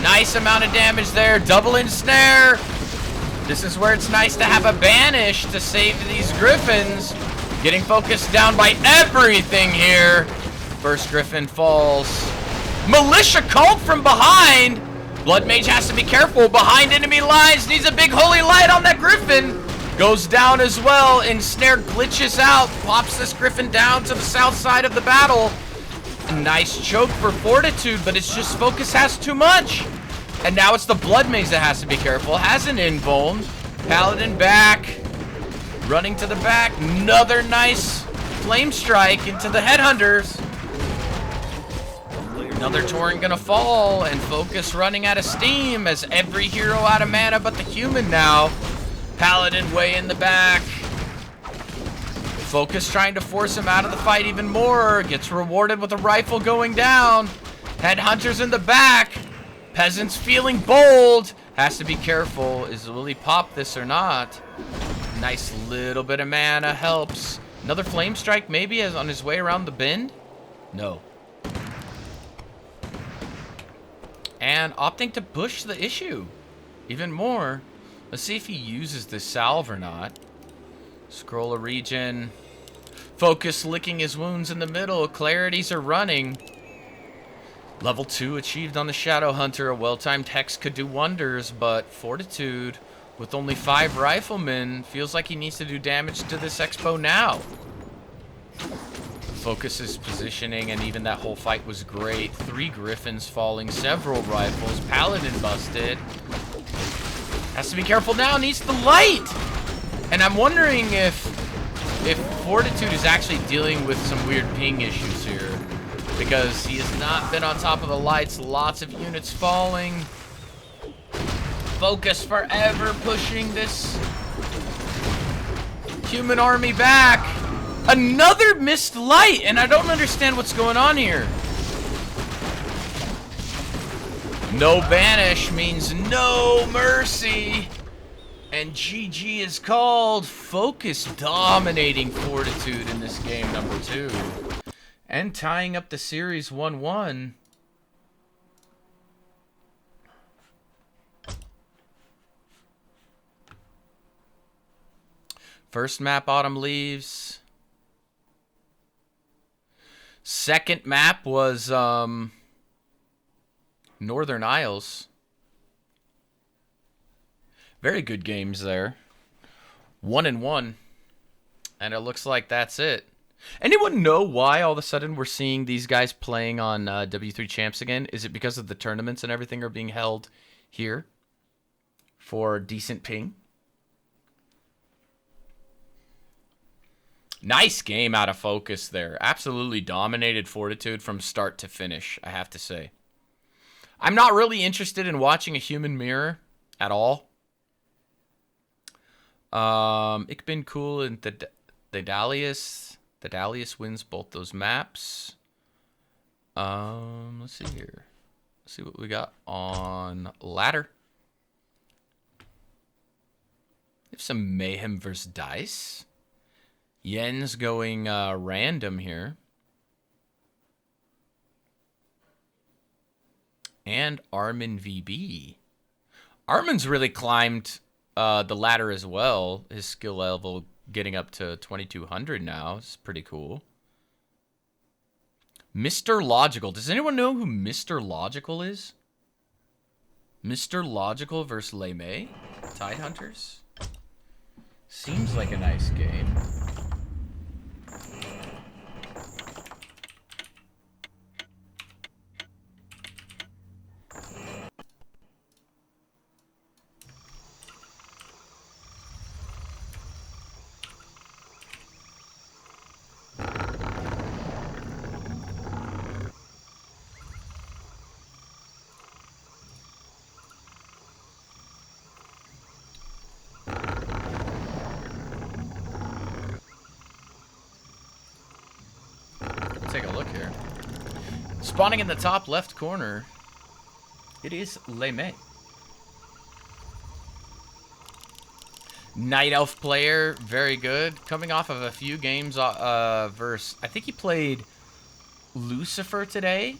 Nice amount of damage there. Double ensnare. This is where it's nice to have a banish to save these Griffins. Getting focused down by everything here. First Griffin falls. Militia Cult from behind. Blood Mage has to be careful. Behind enemy lines. Needs a big holy light on that Griffin. Goes down as well. Ensnare glitches out. Pops this Griffin down to the south side of the battle. A nice choke for Fortitude, but it's just Focus has too much. And now it's the Blood Mage that has to be careful. Has an invuln. Paladin back. Running to the back. Another nice Flame Strike into the Headhunters. Another Torrent gonna fall. And Focus running out of steam as every hero out of mana but the human now. Paladin way in the back. Focus trying to force him out of the fight even more. Gets rewarded with a rifle going down. Headhunters in the back. Peasants feeling bold. Has to be careful. Will he pop this or not? Nice little bit of mana helps. Another Flame Strike maybe on his way around the bend? No. And opting to push the issue even more. Let's see if he uses this salve or not. Scroll of Regen. Focus licking his wounds in the middle. Clarities are running. Level 2 achieved on the Shadow Hunter. A well-timed hex could do wonders, but Fortitude, with only 5 riflemen, feels like he needs to do damage to this Expo now. Focus's positioning and even that whole fight was great. 3 Griffins falling, several rifles. Paladin busted. Has to be careful now, needs the light! And I'm wondering if Fortitude is actually dealing with some weird ping issues here. Because he has not been on top of the lights, lots of units falling. Focus forever pushing this human army back. Another missed light, and I don't understand what's going on here. No banish means no mercy. And GG is called. Focus dominating Fortitude in this game number 2. And tying up the series 1-1. First map, Autumn Leaves. Second map was Northern Isles. Very good games there. 1-1. And it looks like that's it. Anyone know why all of a sudden we're seeing these guys playing on W3 Champs again? Is it because of the tournaments and everything are being held here for decent ping? Nice game out of Focus there. Absolutely dominated Fortitude from start to finish, I have to say. I'm not really interested in watching a human mirror at all. Ik bin cool and the Dalius. The Dalius wins both those maps. Let's see here. Let's see what we got on ladder. We have some Mayhem versus Dice. Yen's going random here. And Armin VB. Armin's really climbed the ladder as well. His skill level getting up to 2200 now. It's pretty cool. Mr. Logical. Does anyone know who Mr. Logical is? Mr. Logical versus Lei Mei? Tidehunters? Seems like a nice game. Take a look here. Spawning in the top left corner, it is Lei Mei. Night Elf player, very good. Coming off of a few games versus, I think he played Lucifer today.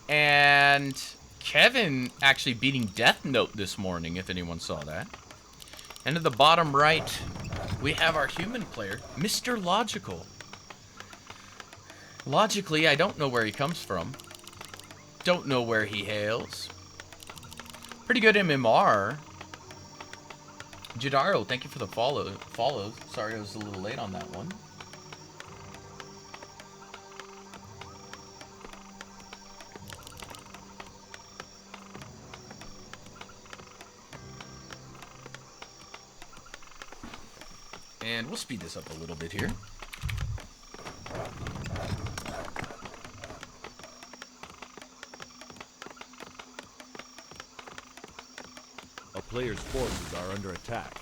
And Kevin actually beating Death Note this morning, if anyone saw that. And at the bottom right, we have our human player, Mr. Logical. Logically, I don't know where he comes from. Don't know where he hails. Pretty good MMR. Jadaro, thank you for the follow. Sorry I was a little late on that one. And we'll speed this up a little bit here. A player's forces are under attack.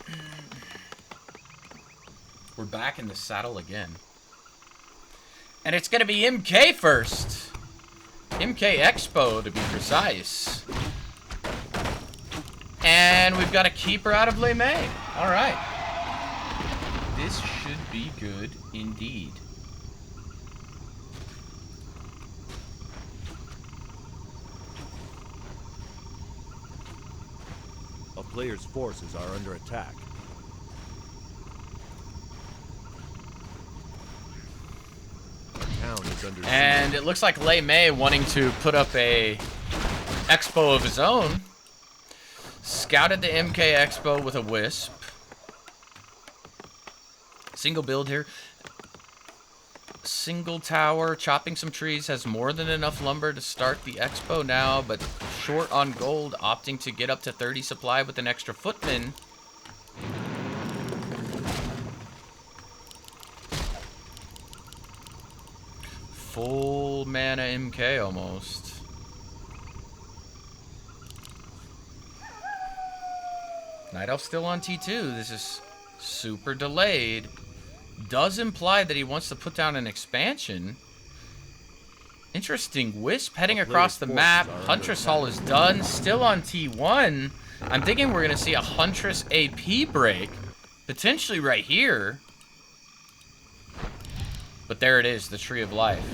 We're back in the saddle again. And it's going to be MK first. MK Expo, to be precise. And we've got a keeper out of Lei Mei. All right. This should be good indeed. A player's forces are under attack. A town is under siege. And it looks like Lei Mei wanting to put up a expo of his own. Scouted the MK Expo with a Wisp. Single build here. Single tower, chopping some trees, has more than enough lumber to start the expo now, but short on gold, opting to get up to 30 supply with an extra footman. Full mana MK almost. Night Elf still on T2. This is super delayed. Does imply that he wants to put down an expansion. Interesting. Wisp heading across the map. Huntress Hall is done. Still on T1. I'm thinking we're going to see a Huntress AP break. Potentially right here. But there it is, the Tree of Life.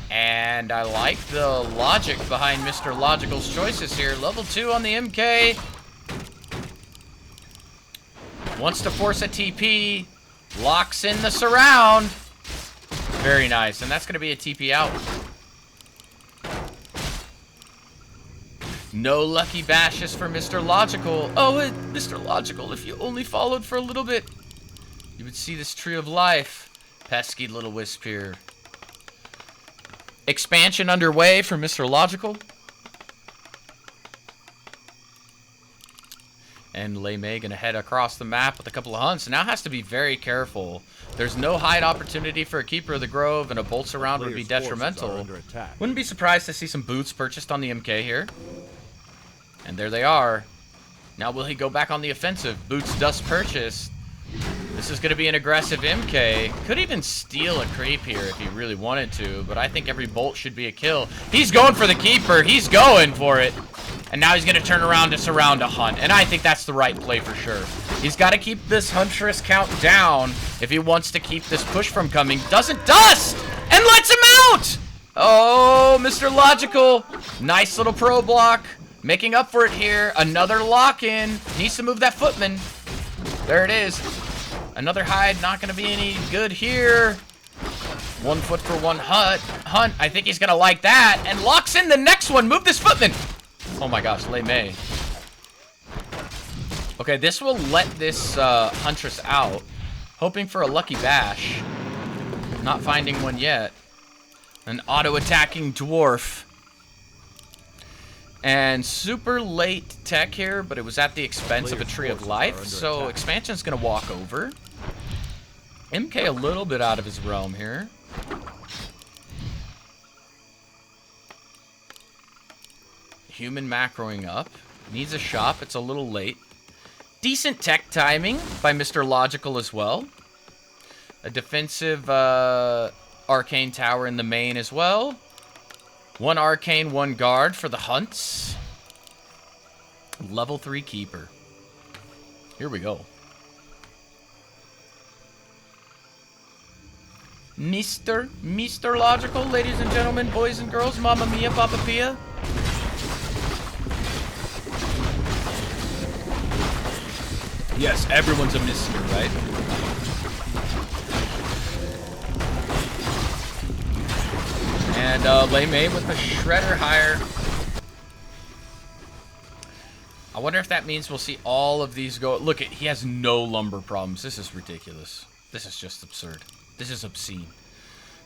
And I like the logic behind Mr. Logical's choices here. Level 2 on the MK. Wants to force a TP. Locks in the surround. Very nice. And that's going to be a TP out. No lucky bashes for Mr. Logical. Oh, Mr. Logical, if you only followed for a little bit, you would see this Tree of Life. Pesky little Wisp here. Expansion underway for Mr. Logical. And Lei Mei going to head across the map with a couple of hunts. Now has to be very careful. There's no hide opportunity for a Keeper of the Grove, and a Bolts around would be detrimental. Wouldn't be surprised to see some boots purchased on the MK here. And there they are. Now will he go back on the offensive? Boots dust purchased. This is going to be an aggressive MK. Could even steal a creep here if he really wanted to, but I think every bolt should be a kill. He's going for the Keeper. He's going for it. And now he's going to turn around to surround a hunt. And I think that's the right play for sure. He's got to keep this Huntress count down if he wants to keep this push from coming. Doesn't dust! And lets him out! Oh, Mr. Logical. Nice little pro block. Making up for it here. Another lock-in. Needs to move that footman. There it is. Another hide. Not going to be any good here. 1 foot for 1 hunt. I think he's going to like that. And locks in the next one. Move this footman. Oh my gosh, Lei Mei. Okay, this will let this Huntress out. Hoping for a lucky bash. Not finding one yet. An auto-attacking dwarf. And super late tech here, but it was at the expense of a Tree of Life. So expansion's going to walk over. MK a little bit out of his realm here. Human macroing up. Needs a shop. It's a little late. Decent tech timing by Mr. Logical as well. A defensive arcane tower in the main as well. 1 arcane, 1 guard for the hunts. Level 3 keeper. Here we go. Mr. Logical, ladies and gentlemen, boys and girls, Mamma Mia, Papa Pia. Yes, everyone's a mister, right? And Lei Mei with the Shredder higher. I wonder if that means we'll see all of these go. Look, he has no lumber problems. This is ridiculous. This is just absurd. This is obscene.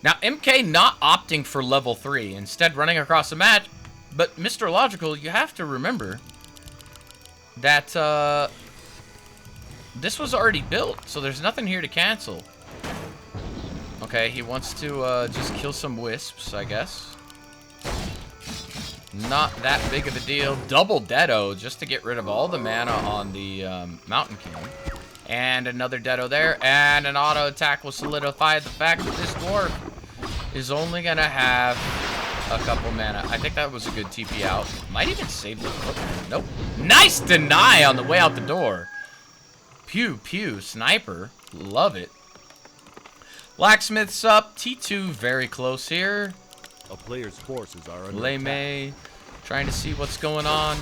Now, MK not opting for level 3, instead running across the match. But, Mr. Logical, you have to remember that this was already built, so there's nothing here to cancel. Okay, he wants to just kill some wisps, I guess. Not that big of a deal. Double Deado just to get rid of all the mana on the Mountain King. And another Deado there. And an auto attack will solidify the fact that this dwarf is only going to have a couple mana. I think that was a good TP out. Might even save the footman. Nope. Nice deny on the way out the door. Pew, pew. Sniper. Love it. Blacksmith's up. T2 very close here. A player's forces are under Lei attack. Mei trying to see what's going on.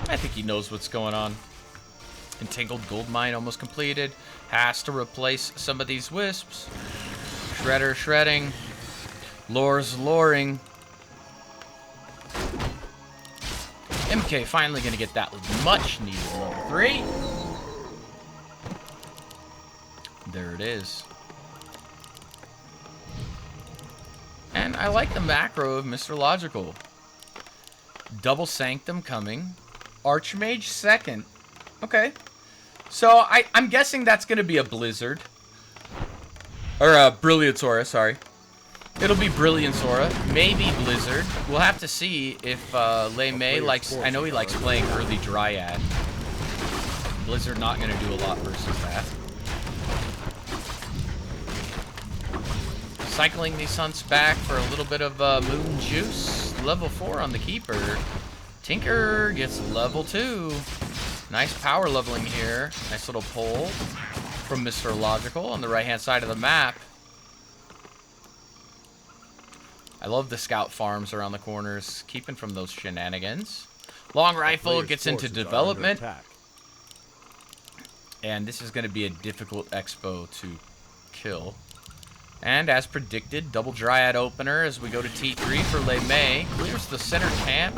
I think he knows what's going on. Entangled gold mine almost completed. Has to replace some of these wisps. Shredder shredding. Lore's loring. MK finally gonna get that much needed level 3. There it is. And I like the macro of Mr. Logical. Double Sanctum coming. Archmage second. Okay. So I'm guessing that's going to be a Blizzard. Or a Brilliance Aura, sorry. It'll be Brilliance Aura. Maybe Blizzard. We'll have to see if Lei Mei likes... I know he likes playing early Dryad. Blizzard not going to do a lot versus that. Cycling these hunts back for a little bit of moon juice. Level 4 on the keeper. Tinker gets level 2. Nice power leveling here. Nice little pull from Mr. Logical on the right-hand side of the map. I love the scout farms around the corners, keeping from those shenanigans. Long rifle gets into development. And this is going to be a difficult expo to kill. And as predicted, double Dryad opener as we go to T3 for Lei Mei. Clears the center camp.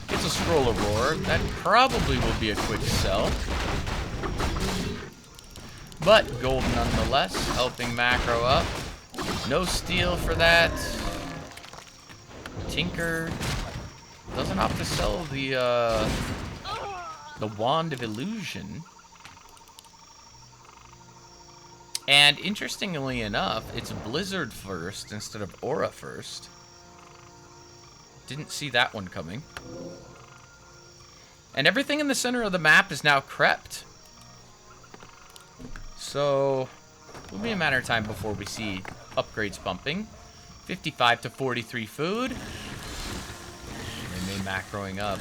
Gets a Scroll of Roar. That probably will be a quick sell. But gold nonetheless, helping macro up. No steal for that. Tinker doesn't opt to sell the Wand of Illusion. And interestingly enough, it's Blizzard first instead of Aura first. Didn't see that one coming. And everything in the center of the map is now crept. So, it'll be a matter of time before we see upgrades pumping. 55 to 43 food. They may macroing up.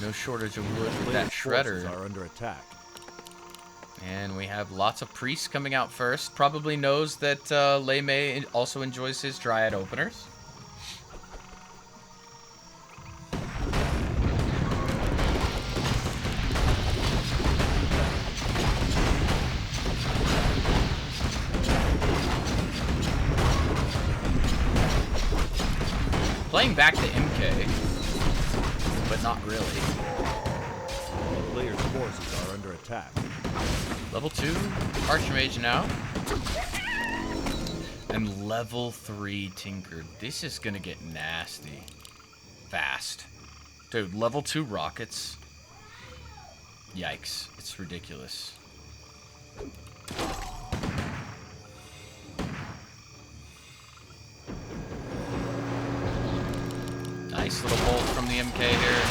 No shortage of wood with that shredder. Are under attack. And we have lots of priests coming out first. Probably knows that Lei Mei also enjoys his Dryad openers. Playing back to MK, but not really. A player's forces are under attack. Level 2 Archmage now. And level 3 Tinker. This is gonna get nasty. Fast. Dude, level 2 rockets. Yikes. It's ridiculous. Nice little bolt from the MK here.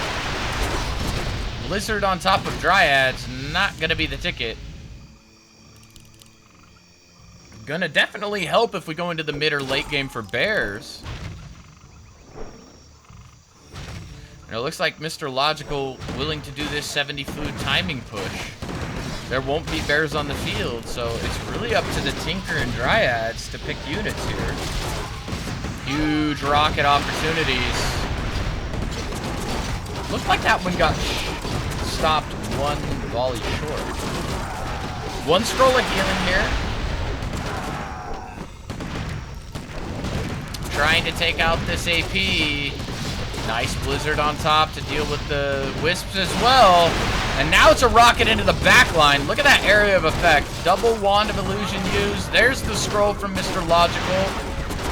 Blizzard on top of Dryads, not gonna be the ticket. Gonna definitely help if we go into the mid or late game for Bears. And it looks like Mr. Logical willing to do this 70 food timing push. There won't be Bears on the field, so it's really up to the Tinker and Dryads to pick units here. Huge rocket opportunities. Looked like that one got stopped one volley short. One scroll of healing here. Trying to take out this AP. Nice Blizzard on top to deal with the Wisps as well. And now it's a rocket into the back line. Look at that area of effect. Double Wand of Illusion used. There's the scroll from Mr. Logical.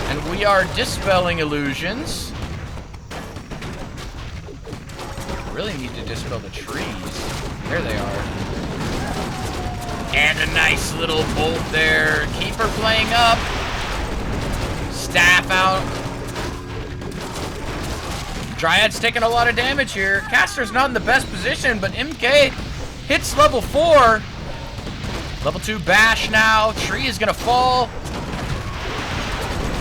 And we are dispelling illusions. Really need to dispel the trees. There they are. And a nice little bolt there. Keeper playing up. Staff out. Dryad's taking a lot of damage here. Caster's not in the best position, but MK hits level 4. Level 2 bash now. Tree is going to fall.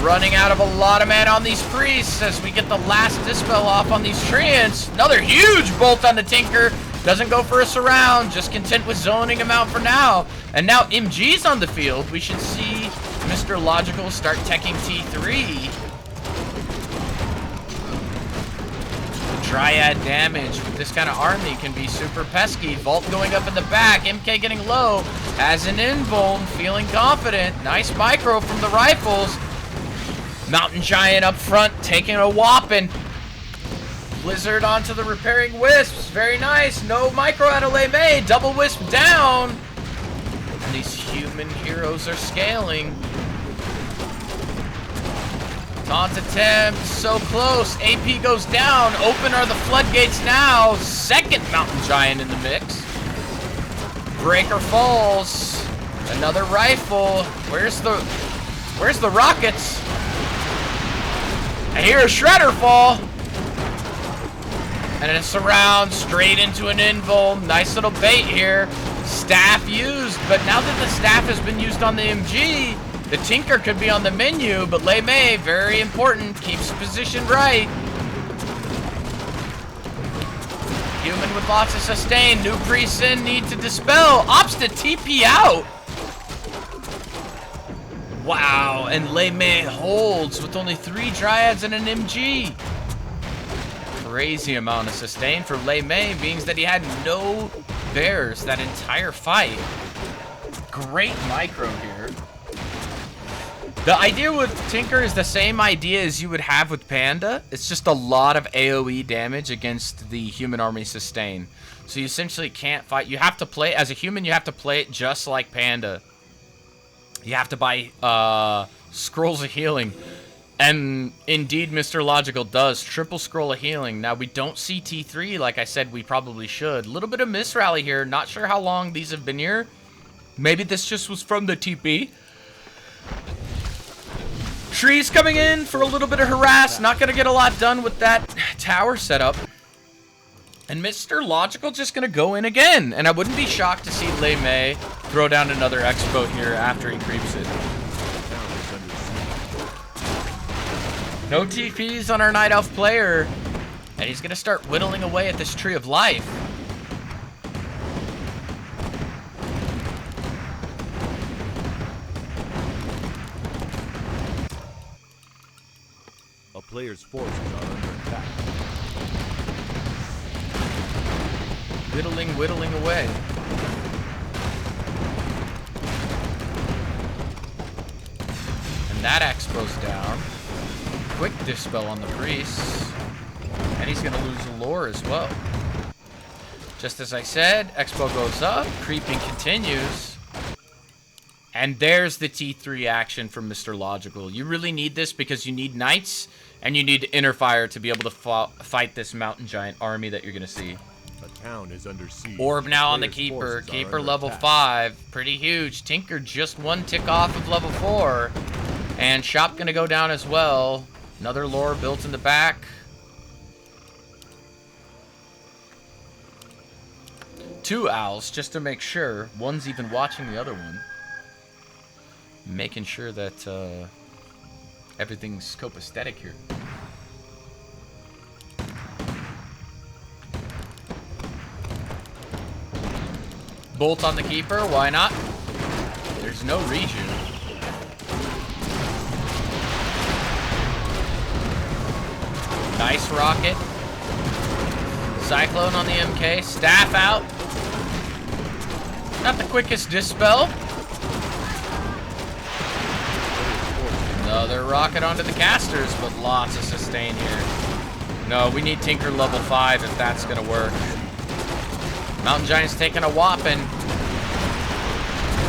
Running out of a lot of mana on these priests as we get the last dispel off on these treants. Another huge bolt on the Tinker. Doesn't go for a surround. Just content with zoning him out for now. And now MG's on the field. We should see Mr. Logical start teching T3. Dryad damage with this kind of army can be super pesky. Vault going up in the back. MK getting low. Has an invuln. Feeling confident. Nice micro from the rifles. Mountain Giant up front. Taking a whopping. Blizzard onto the repairing Wisps. Very nice. No micro out of Lei Mei. Double Wisp down. And these human heroes are scaling. Taunt attempt, so close. AP goes down. Open are the floodgates now. Second Mountain Giant in the mix. Breaker falls. Another rifle. Where's the rockets? I hear a Shredder fall. And a surround straight into an invuln. Nice little bait here. Staff used, but now that the staff has been used on the MG, the Tinker could be on the menu, but Lei Mei, very important, keeps position right. Human with lots of sustain. New priests in, need to dispel. Ops to TP out. Wow, and Lei Mei holds with only 3 Dryads and an MG. Crazy amount of sustain for Lei Mei, means that he had no bears that entire fight. Great micro here. The idea with Tinker is the same idea as you would have with Panda. It's just a lot of AoE damage against the human army sustain. So you essentially can't fight. You have to play, as a human, you have to play it just like Panda. You have to buy scrolls of healing. And indeed, Mr. Logical does. Triple scroll of healing. Now, we don't see T3 like I said we probably should. A little bit of misrally here. Not sure how long these have been here. Maybe this just was from the TP. Trees coming in for a little bit of harass. Not going to get a lot done with that tower setup. And Mr. Logical just going to go in again. And I wouldn't be shocked to see Lei Mei throw down another Expo here after he creeps it. No TPs on our Night Elf player. And he's going to start whittling away at this Tree of Life. A player's forces are under attack. Whittling away. And that Expo's down. quick dispel on the priest. And he's going to lose a lore as well. Just as I said, Expo goes up, creeping continues. And there's the T3 action from Mr. Logical. You really need this because you need knights and you need inner fire to be able to fight this mountain giant army that you're going to see. A town is under siege. Orb now on the Player's Keeper. forces are Keeper under level attack. 5. Pretty huge. Tinker just one tick off of level 4. And Shop going to go down as well. Another lore built in the back. Two owls, just to make sure. One's even watching the other one. Making sure that everything's copacetic here. Bolt on the Keeper, why not? There's no regen. Nice rocket. Cyclone on the MK. Staff out. Not the quickest dispel. Another rocket onto the casters, but lots of sustain here. No, we need Tinker level 5 if that's going to work. Mountain Giant's taking a whopping.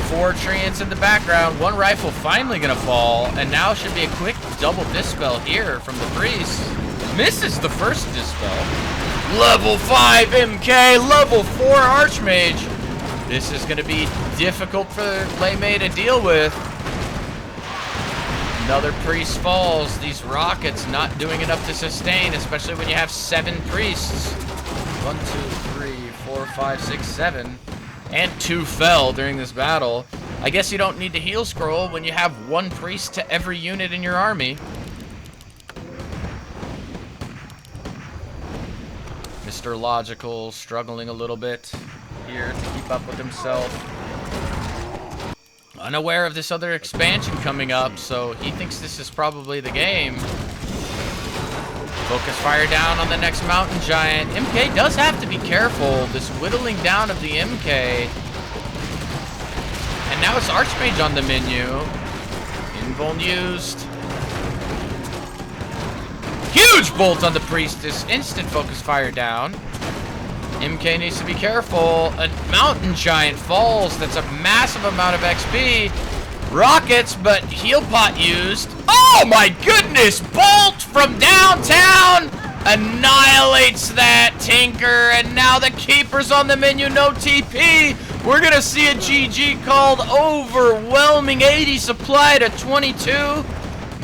4 treants in the background. 1 rifle finally going to fall. And now should be a quick double dispel here from the priest. Misses the first dispel. Level 5 MK, level 4 Archmage. This is going to be difficult for Lei Mei to deal with. Another priest falls. These rockets not doing enough to sustain, especially when you have 7 priests. 1, 2, 3, 4, 5, 6, 7. And 2 fell during this battle. I guess you don't need to heal scroll when you have 1 priest to every unit in your army. Mr. Logical struggling a little bit here to keep up with himself. Unaware of this other expansion coming up, so he thinks this is probably the game. Focus fire down on the next mountain giant. MK does have to be careful. This whittling down of the MK. And now it's Archmage on the menu. Invuln used. Huge bolt on the priestess. Instant focus fire down. MK needs to be careful. A mountain giant falls. That's a massive amount of XP. Rockets, but heal pot used. Oh my goodness! Bolt from downtown annihilates that Tinker, and now the Keeper's on the menu. No TP. We're gonna see a GG called overwhelming 80 supply to 22.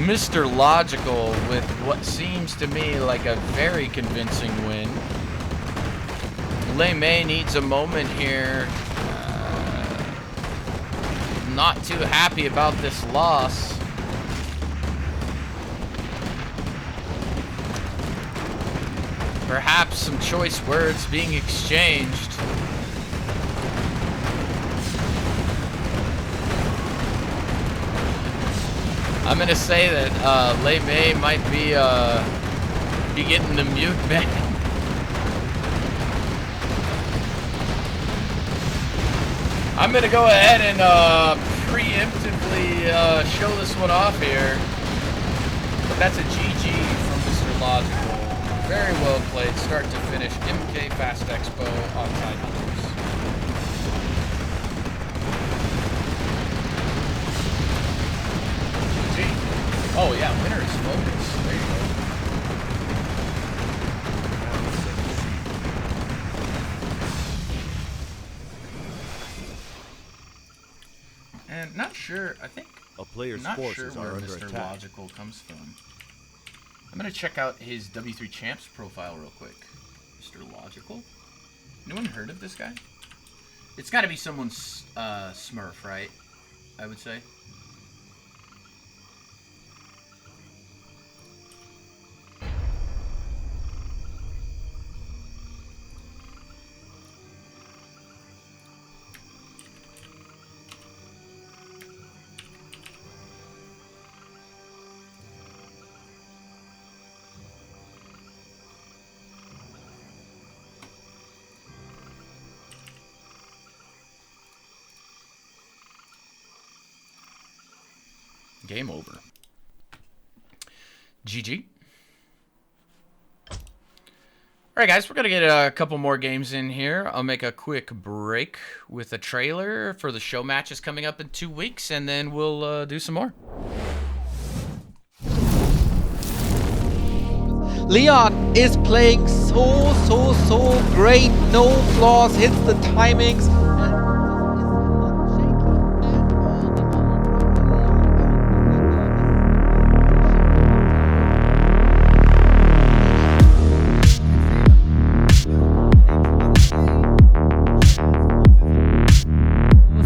Mr. Logical with what seems to me like a very convincing win. Lei Mei needs a moment here. Not too happy about this loss. Perhaps some choice words being exchanged. I'm gonna say that Lei Mei might be getting the mute ban. I'm gonna go ahead and preemptively show this one off here. But that's a GG from Mr. Logical. Very well played, start to finish. MK Fast Expo on Tide Hunters. GG. Oh yeah, winner is Focus. There you go. And not sure, I think, A player's not sure forces where are under Mr. attack. Logical comes from. I'm going to check out his W3 Champs profile real quick. Mr. Logical? Anyone heard of this guy? It's got to be someone's Smurf, right? I would say. Game over. GG. All right, guys, we're going to get a couple more games in here. I'll make a quick break with a trailer for the show matches coming up in 2 weeks, and then we'll do some more. Leon is playing so great. No flaws, hits the timings.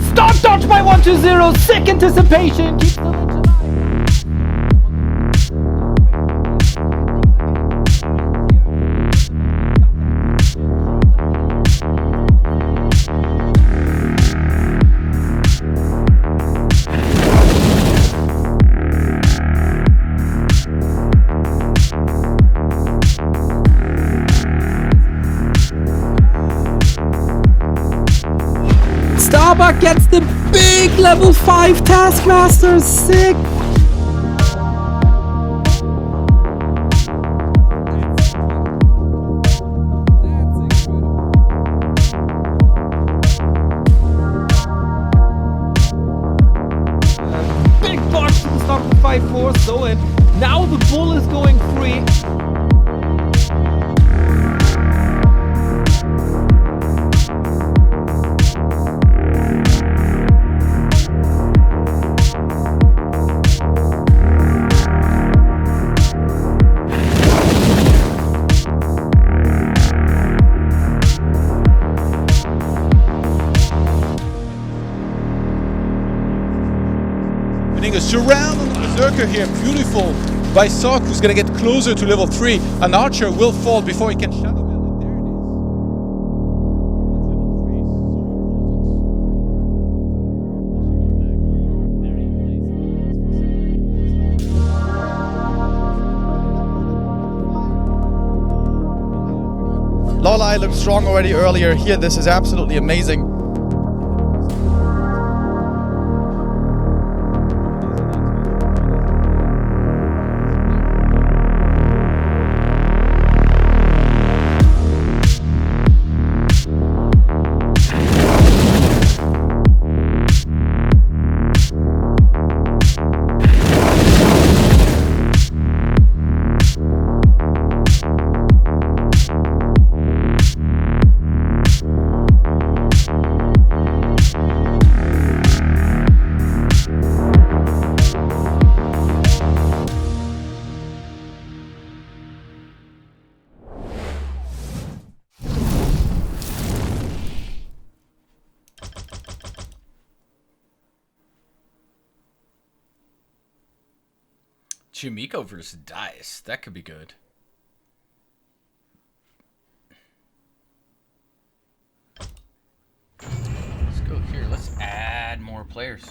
Stop dodge by 1-0, sick anticipation. Keeps the ledge alive. Starbuck gets the big level 5 Taskmaster, sick! Big box to the start of 5-4, so and now the bull is going free. Winning a surround on the Berserker here, beautiful by Sock, who's gonna get closer to level 3. An archer will fall before he can shadow meld, and there it is. That's level 3 is so important. Lolai looked strong already earlier. Here, this is absolutely amazing. Chimiko versus Dice. That could be good. Let's go here. Let's add more players.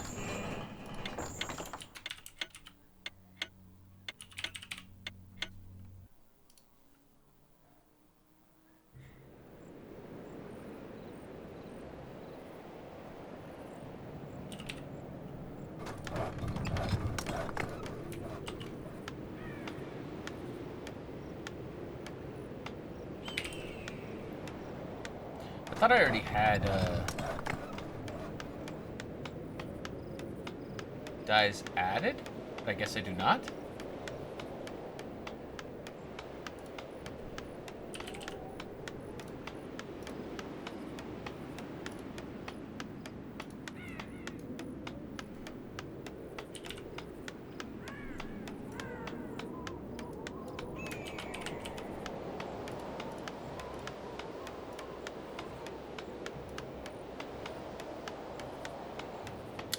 I thought I already had dies added, but I guess I do not.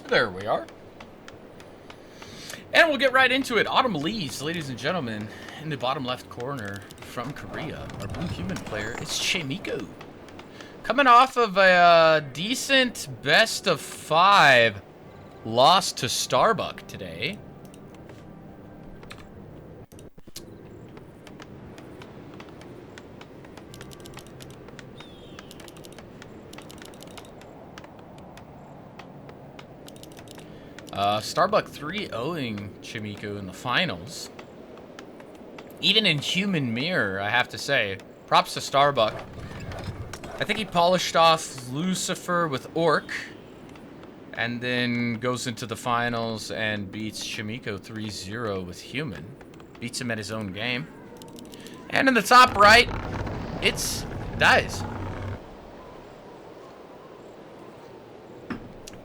There we are. And we'll get right into it. Autumn Leaves, ladies and gentlemen, in the bottom left corner from Korea, our blue human player is Chimiko. Coming off of a decent best of 5 loss to Starbuck today. Starbuck 3-0ing Chimiko in the finals. Even in Human Mirror, I have to say. Props to Starbuck. I think he polished off Lucifer with Orc. And then goes into the finals and beats Chimiko 3-0 with Human. Beats him at his own game. And in the top right, it's Dice.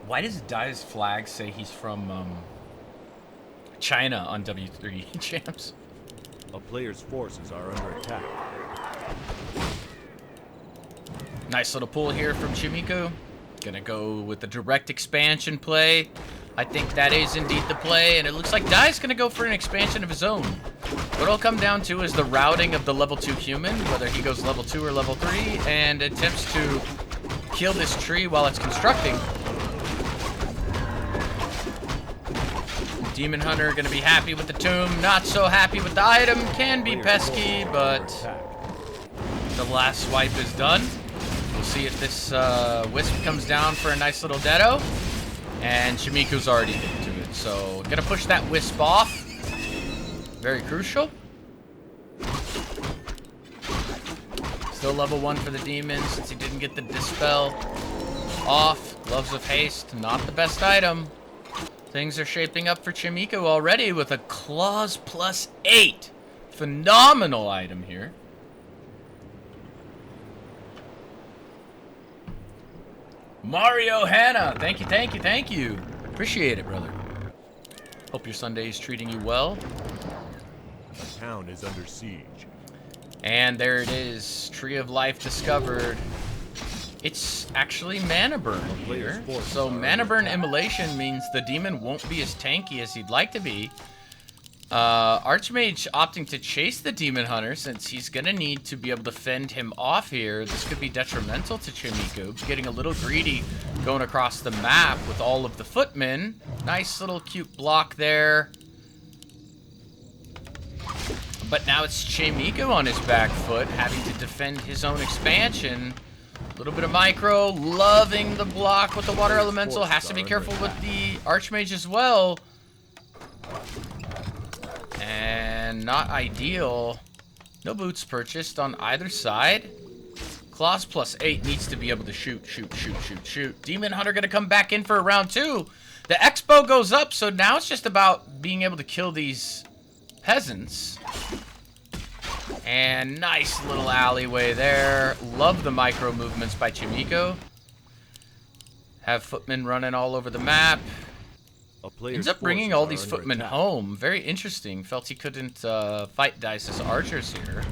Why does Dice flag say he's from China on W3 champs? A player's forces are under attack. Nice little pull here from Chimiko. Gonna go with the direct expansion play. I think that is indeed the play, and it looks like Dai's gonna go for an expansion of his own. What it'll come down to is the routing of the level 2 human, whether he goes level 2 or level 3, and attempts to kill this tree while it's constructing. Demon Hunter gonna be happy with the tomb, not so happy with the item, can be pesky, but the last swipe is done. We'll see if this Wisp comes down for a nice little deado. And Chimiko's already into it, so gonna push that Wisp off. Very crucial. Still level 1 for the demon since he didn't get the Dispel off. Gloves of Haste, not the best item. Things are shaping up for Chimiko already with a Claws +8. Phenomenal item here. Mario Hannah, thank you, thank you, thank you. Appreciate it, brother. Hope your Sunday is treating you well. The town is under siege. And there it is, Tree of Life discovered. It's actually Mana Burn here. So Mana Burn Immolation means the demon won't be as tanky as he'd like to be. Archmage opting to chase the Demon Hunter since he's going to need to be able to fend him off here. This could be detrimental to Chimiko. Getting a little greedy going across the map with all of the footmen. Nice little cute block there. But now it's Chimiko on his back foot, having to defend his own expansion. A little bit of micro, loving the block with the Water Elemental. Has to be careful with the Archmage as well. And not ideal. No boots purchased on either side. Claws +8 needs to be able to shoot. Demon Hunter gonna come back in for a round 2. The Expo goes up, so now it's just about being able to kill these peasants. And nice little alleyway there. Love the micro movements by Chimiko. Have footmen running all over the map. Ends up bringing all these footmen home. Very interesting. Felt he couldn't fight Dice's archers here.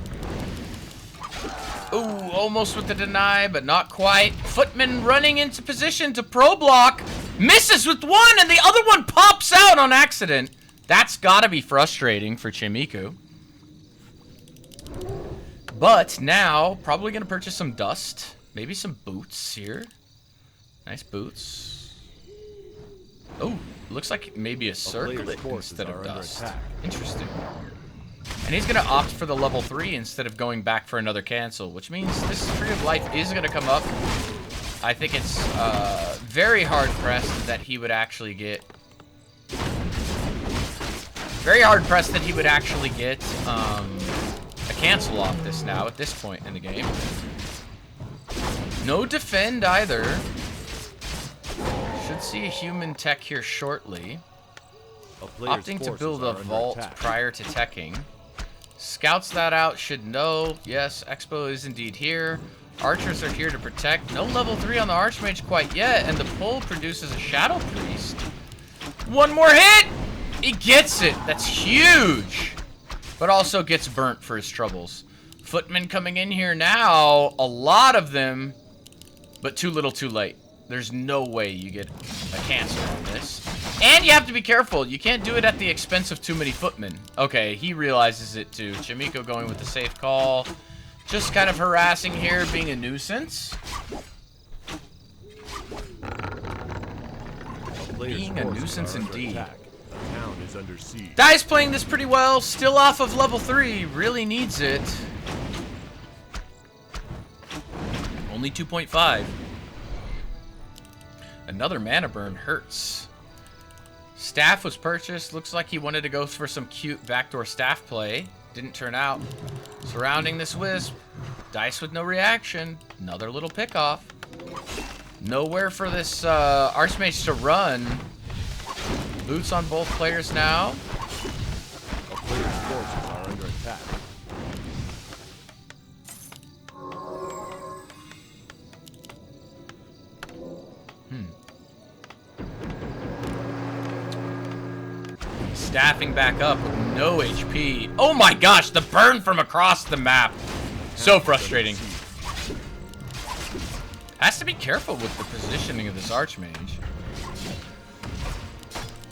Ooh, almost with the deny, but not quite. Footman running into position to pro block. Misses with one, and the other one pops out on accident. That's gotta be frustrating for Chimiko. But now, probably gonna purchase some dust. Maybe some boots here. Nice boots. Oh, looks like maybe a circlet instead of dust. Interesting. And he's going to opt for the level 3 instead of going back for another cancel, which means this Tree of Life is going to come up. I think it's very hard-pressed that he would actually get... Very hard-pressed that he would actually get a cancel off this now at this point in the game. No defend either. Should see a human tech here shortly. Opting to build a vault prior to teching. Scouts that out, should know. Yes, Expo is indeed here. Archers are here to protect. No level 3 on the Archmage quite yet, and the pull produces a Shadow Priest. One more hit! He gets it! That's huge! But also gets burnt for his troubles. Footmen coming in here now. A lot of them, but too little too late. There's no way you get a cancel on this. And you have to be careful. You can't do it at the expense of too many footmen. Okay, he realizes it too. Chimiko going with the safe call. Just kind of harassing here, being a nuisance. Being a nuisance indeed. Dai's playing this pretty well. Still off of level 3. Really needs it. Only 2.5. Another mana burn hurts. Staff was purchased. Looks like he wanted to go for some cute backdoor staff play. didn't turn out. Surrounding this Wisp. Dice with no reaction. Another little pickoff. Nowhere for this Archmage to run. Boots on both players now. A player's forces are under attack. Staffing back up with no HP. Oh my gosh, the burn from across the map. So frustrating. Has to be careful with the positioning of this Archmage.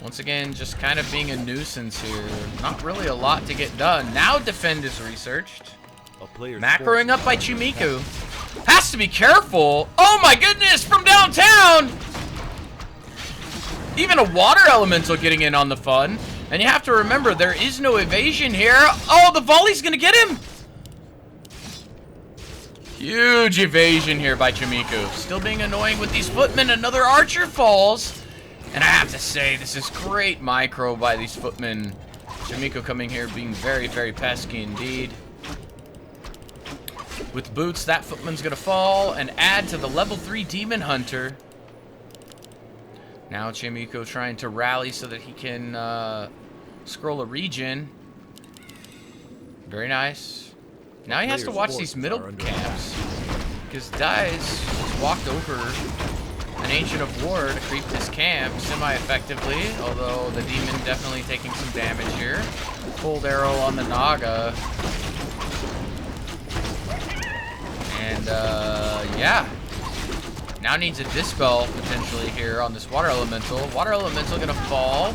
Once again, just kind of being a nuisance here. Not really a lot to get done. Now defend is researched. A player's Macroing forces up by Chimiku. Has to be careful. Oh my goodness, from downtown! Even a water elemental getting in on the fun. And you have to remember, there is no evasion here. Oh, the volley's gonna get him! Huge evasion here by Chimiku. Still being annoying with these footmen. Another archer falls. And I have to say, this is great micro by these footmen. Chimiku coming here being very, very pesky indeed. With boots, that footman's gonna fall and add to the level 3 Demon Hunter. Now Chimiku trying to rally so that he can scroll a regen. Very nice. Now he has to watch these middle camps. Because Dice just walked over an Ancient of War to creep this camp semi-effectively. Although the Demon definitely taking some damage here. Cold arrow on the Naga. And yeah. Now needs a Dispel potentially here on this Water Elemental. Water Elemental gonna fall.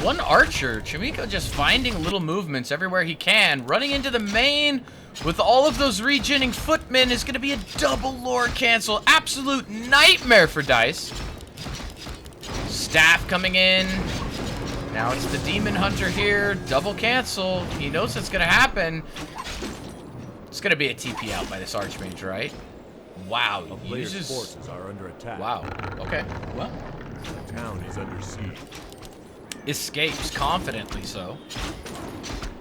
One Archer. Chimiku just finding little movements everywhere he can. Running into the main with all of those regenning footmen is gonna be a double lore cancel. Absolute nightmare for Dice. Staff coming in. Now it's the Demon Hunter here. Double cancel. He knows it's gonna happen. It's gonna be a TP out by this Archmage, right? Wow, A he player's uses... forces are under attack. Wow, okay, well. The town is under siege. Escapes, confidently so.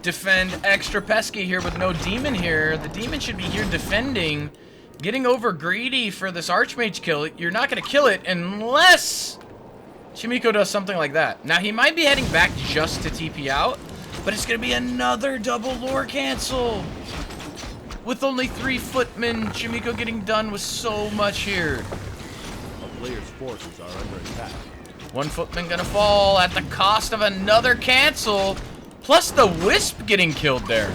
Defend extra pesky here with no Demon here. The Demon should be here defending. Getting over greedy for this Archmage kill. You're not gonna kill it unless Chimiku does something like that. Now, he might be heading back just to TP out, but it's gonna be another double lore cancel. With only 3 footmen, Chimiku getting done with so much here. A player's forces are under attack. One footman gonna fall at the cost of another cancel, plus the Wisp getting killed there.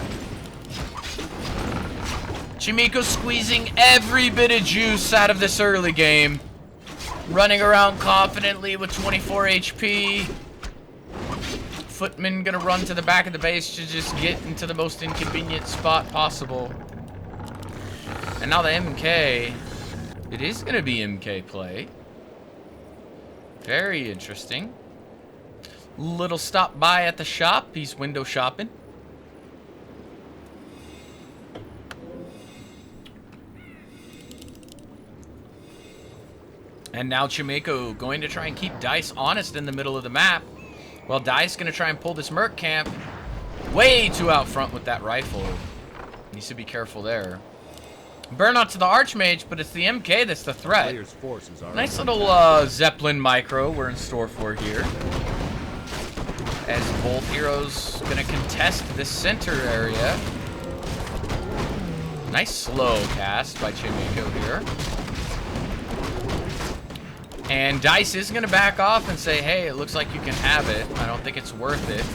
Chimiku squeezing every bit of juice out of this early game. Running around confidently with 24 HP. Footman gonna run to the back of the base to just get into the most inconvenient spot possible. And now the MK, it is gonna be MK play. Very interesting. Little stop by at the shop. He's window shopping. And now Chimiku going to try and keep Dice honest in the middle of the map. Well, Dice going to try and pull this Merc camp way too out front with that rifle. Needs to be careful there. Burnout to the Archmage, but it's the MK that's the threat. Player's forces are Nice under little Zeppelin micro we're in store for here. As both heroes gonna contest this center area. Nice slow cast by Chimiku here. And Dice is gonna back off and say, hey, it looks like you can have it. I don't think it's worth it.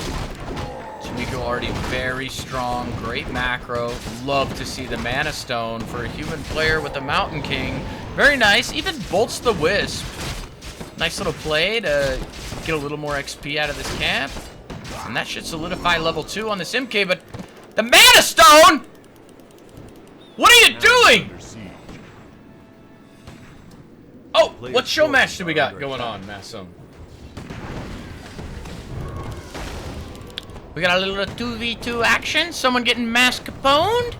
Chimiku already very strong, great macro. Love to see the Mana Stone for a human player with the Mountain King. Very nice, even bolts the Wisp. Nice little play to get a little more XP out of this camp. And that should solidify level 2 on this MK, but the Mana Stone? What are you doing? under siege. Oh, what show match do we got going on, Masson? We got a little 2v2 action. Someone getting mass caponed.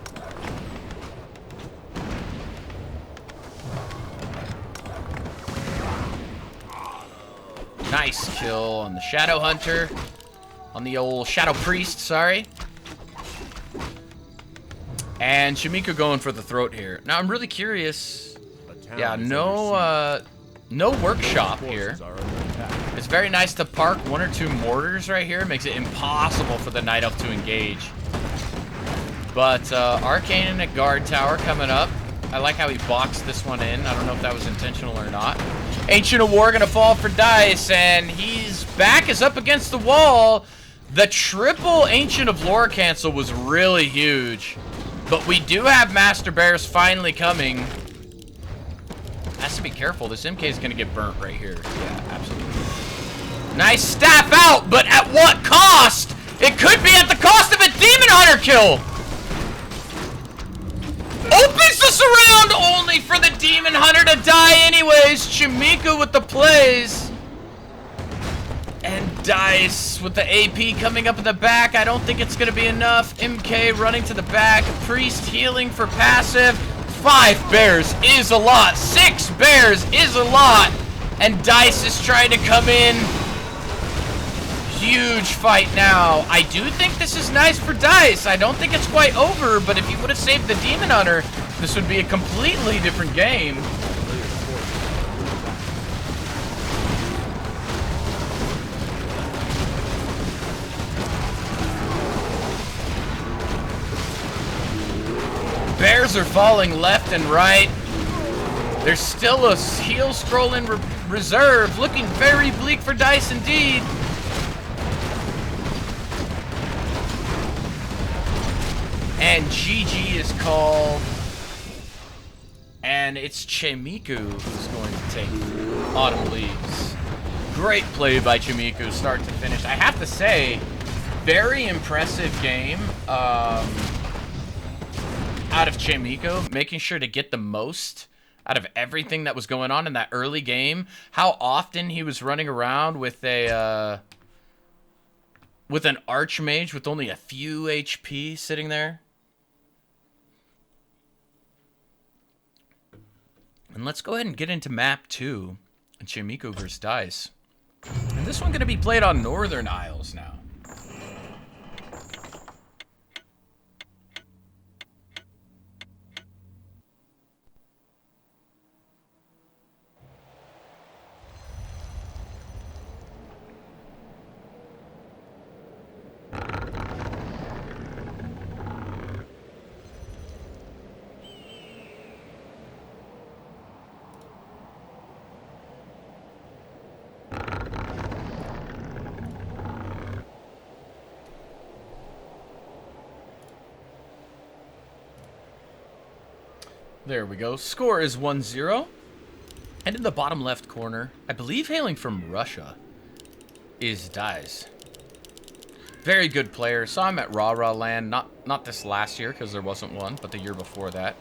Nice kill on the Shadow Hunter. On the old Shadow Priest, sorry. And Chimiko going for the throat here. Now, I'm really curious. A town Yeah, is under no, no workshop siege. here. Forces are under attack. It's very nice to park 1 or 2 mortars right here. It makes it impossible for the Night Elf to engage. But Arcane in a guard tower coming up. I like how he boxed this one in. I don't know if that was intentional or not. Ancient of War gonna fall for Dice, and his back is up against the wall. The triple Ancient of Lore cancel was really huge. But we do have Master Bears finally coming. Has to be careful. This MK is gonna get burnt right here. Yeah, absolutely. Nice staff out, but at what cost? It could be at the cost of a Demon Hunter kill. Opens the surround only for the Demon Hunter to die anyways. Chimiko with the plays. And Dice with the AP coming up in the back. I don't think it's going to be enough. MK running to the back. Priest healing for passive. 5 bears is a lot. 6 bears is a lot. And Dice is trying to come in. Huge fight now. I do think this is nice for Dice. I don't think it's quite over, but if he would have saved the Demon Hunter, this would be a completely different game. Bears are falling left and right. There's still a heal scroll in reserve. Looking very bleak for Dice indeed. And GG is called. And it's Chimiku who's going to take Autumn Leaves. Great play by Chimiku, start to finish. I have to say, very impressive game out of Chimiku, making sure to get the most out of everything that was going on in that early game. How often he was running around with a with an Archmage with only a few HP sitting there. And let's go ahead and get into map 2, Chimiku vs. Dice. And this one going to be played on Northern Isles now. There we go. Score is 1-0. And in the bottom left corner, I believe hailing from Russia, is Dice. Very good player. Saw him at Raw Land. Not this last year, because there wasn't one, but the year before that.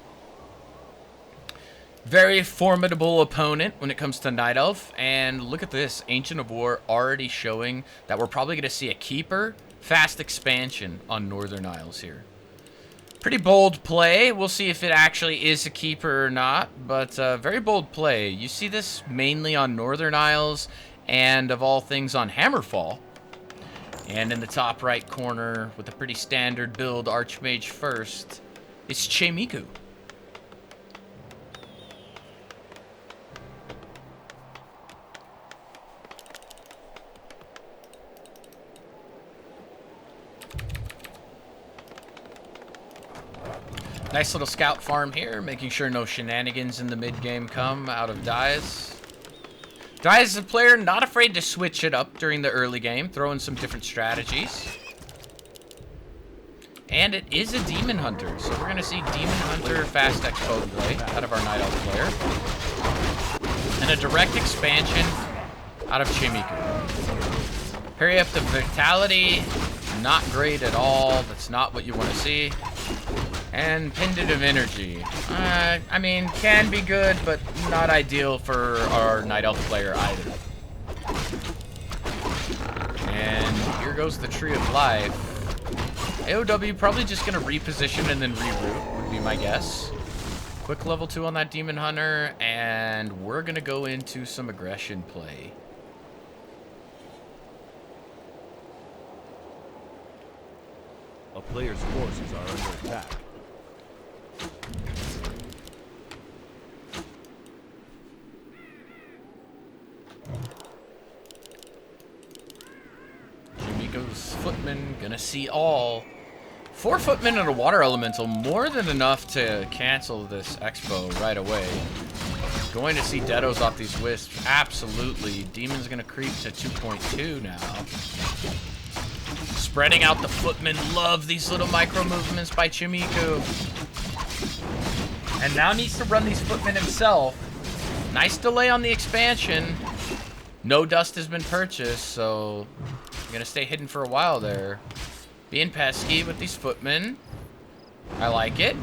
Very formidable opponent when it comes to Night Elf. And look at this. Ancient of War already showing that we're probably going to see a keeper. Fast expansion on Northern Isles here. Pretty bold play. We'll see if it actually is a keeper or not, but very bold play. You see this mainly on Northern Isles and, of all things, on Hammerfall. And in the top right corner, with a pretty standard build, Archmage first, it's Chimiku. Nice little scout farm here, making sure no shenanigans in the mid-game come out of Dice. Dice is a player not afraid to switch it up during the early game, throwing some different strategies. And it is a Demon Hunter, so we're going to see Demon Hunter fast expo play out of our Night Elf player. And a direct expansion out of Chimiku. Parry up to Vitality, not great at all. That's not what you want to see. And Pendative Energy. I mean, can be good, but not ideal for our Night Elf player either. And here goes the Tree of Life. AOW probably just going to reposition and then reroute, would be my guess. Quick level 2 on that Demon Hunter, and we're going to go into some aggression play. A player's forces are under attack. to see all. 4 footmen and a water elemental, more than enough to cancel this expo right away. Going to see Deados off these wisps, absolutely. Demon's gonna creep to 2.2 now. Spreading out the footmen, love these little micro movements by Chimiku. And now needs to run these footmen himself. Nice delay on the expansion. No dust has been purchased, so I'm gonna stay hidden for a while there. Being pesky with these footmen. I like it.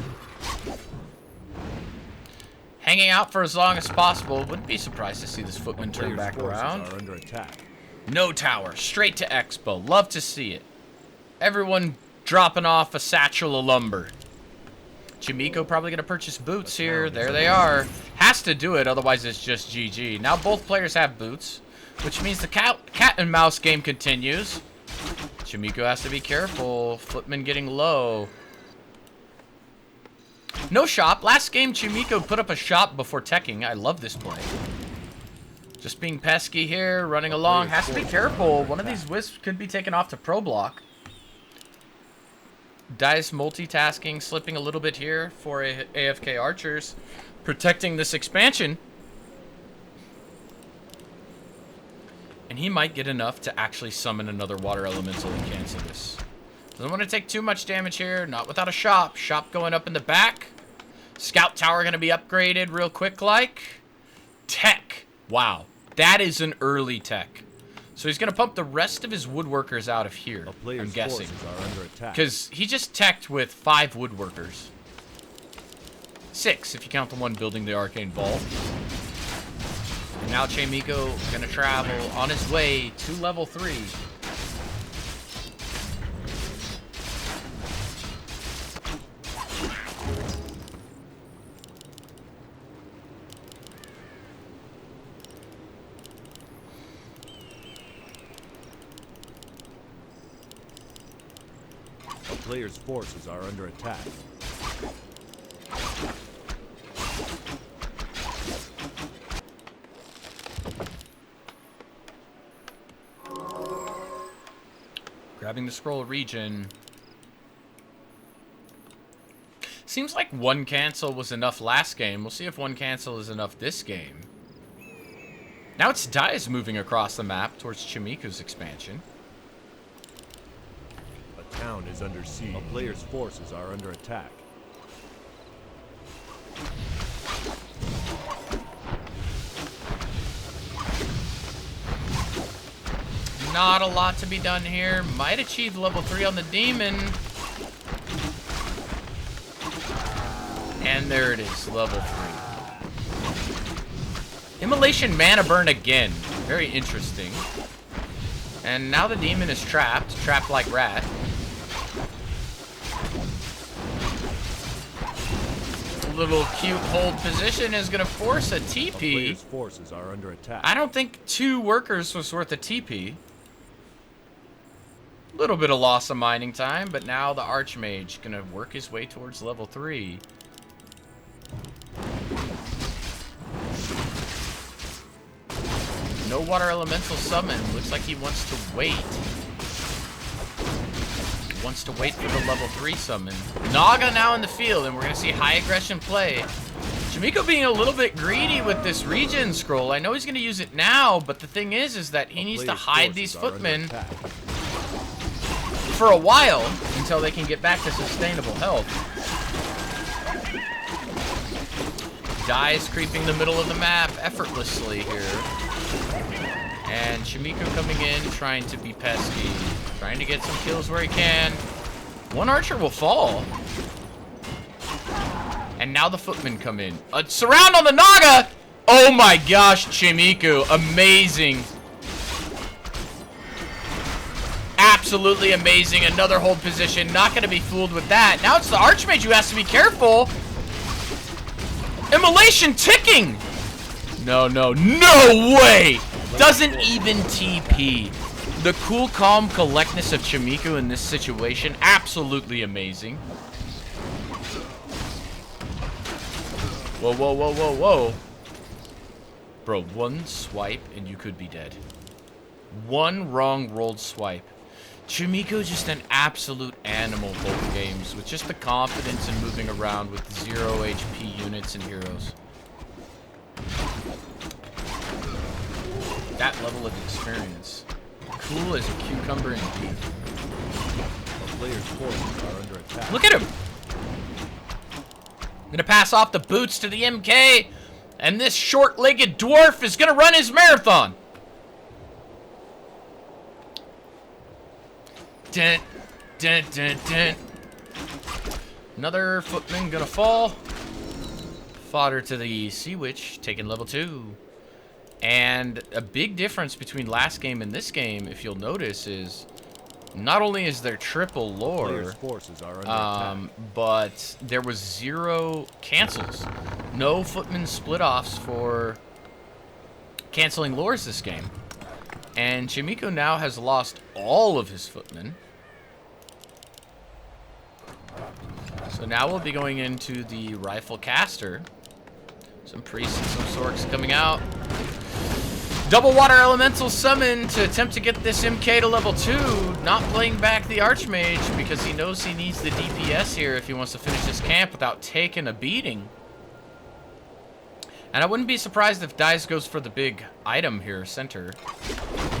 Hanging out for as long as possible. Wouldn't be surprised to see this footman turn back around. Are under attack. No tower. Straight to Expo. Love to see it. Everyone dropping off a satchel of lumber. Chimico probably going to purchase boots here. There they are. Has to do it, otherwise it's just GG. Now both players have boots, which means the cat and mouse game continues. Chimico has to be careful. Footman getting low. No shop. Last game, Chimico put up a shop before teching. I love this play. Just being pesky here, running along. Has to be careful. One of these wisps could be taken off to pro block. Dice multitasking, slipping a little bit here for AFK archers. Protecting this expansion. And he might get enough to actually summon another water elemental and cancel this. Doesn't want to take too much damage here. Not without a shop. Shop going up in the back. Scout tower going to be upgraded real quick like. Tech. Wow. That is an early tech. So he's going to pump the rest of his woodworkers out of here, I'm guessing. Because he just teched with 5 woodworkers. 6 if you count the one building the arcane vault. And now Chimico gonna travel on his way to level 3. A player's forces are under attack. Grabbing the scroll region. Seems like 1 cancel was enough last game. We'll see if 1 cancel is enough this game. Now it's Dice moving across the map towards Chimiku's expansion. A town is under siege. A player's forces are under attack. Not a lot to be done here. Might achieve level 3 on the demon. And there it is, level 3. Immolation mana burn again. Very interesting. And now the demon is trapped. Trapped like rat. Little cute hold position is going to force a TP. A player's forces are under attack. I don't think 2 workers was worth a TP. Little bit of loss of mining time, but now the Archmage gonna work his way towards level 3. No water elemental summon. Looks like he wants to wait. Wants to wait for the level 3 summon. Naga now in the field, and we're gonna see high aggression play. Chimico being a little bit greedy with this regen scroll. I know he's gonna use it now, but the thing is that he needs to hide these footmen for a while until they can get back to sustainable health. Dice creeping the middle of the map effortlessly here. And Chimico coming in, trying to be pesky. Trying to get some kills where he can. 1 archer will fall. And now the footmen come in. A surround on the Naga! Oh my gosh, Chimico. Amazing. Absolutely amazing. Another hold position. Not going to be fooled with that. Now it's the Archmage who has to be careful. Immolation ticking. No, no, no way. Doesn't even TP. The cool, calm collectness of Chimico in this situation. Absolutely amazing. Whoa, whoa, whoa, whoa, whoa. Bro, 1 swipe and you could be dead. 1 wrong rolled swipe. Chimiko's just an absolute animal both games, with just the confidence in moving around with 0 HP units and heroes. That level of experience. Cool as a cucumber indeed. A player's forces are under attack. Look at him! Gonna pass off the boots to the MK, and this short-legged dwarf is gonna run his marathon. Dun, dun, dun, dun. Another footman gonna fall. Fodder to the Sea Witch, taking level 2. And a big difference between last game and this game, if you'll notice, is not only is there triple lore, Player's forces are under attack. but there was 0 cancels. No footman split-offs for canceling lores this game. And Chimiko now has lost all of his footmen. So now we'll be going into the rifle caster. Some priests and some sorks coming out. Double water elemental summon to attempt to get this MK to level 2. Not playing back the archmage because he knows he needs the DPS here if he wants to finish this camp without taking a beating. And I wouldn't be surprised if Dice goes for the big item here, center.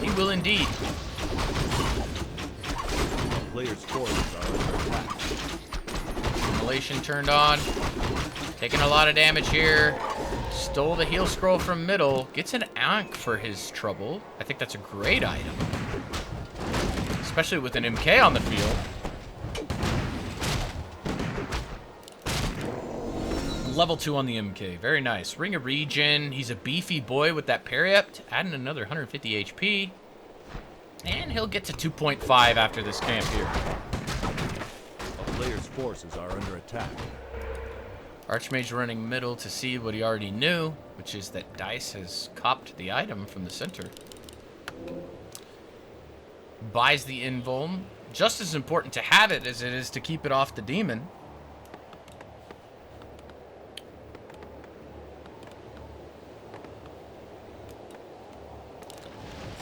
He will indeed. Player's forces are under attack. Immolation turned on. Taking a lot of damage here. Stole the heal scroll from middle. Gets an Ankh for his trouble. I think that's a great item. Especially with an MK on the field. Level 2 on the MK. Very nice. Ring of Regen. He's a beefy boy with that Periapt. Adding another 150 HP. And he'll get to 2.5 after this camp here. A player's forces are under attack. Archmage running middle to see what he already knew, which is that Dice has copped the item from the center. Buys the invuln. Just as important to have it as it is to keep it off the demon.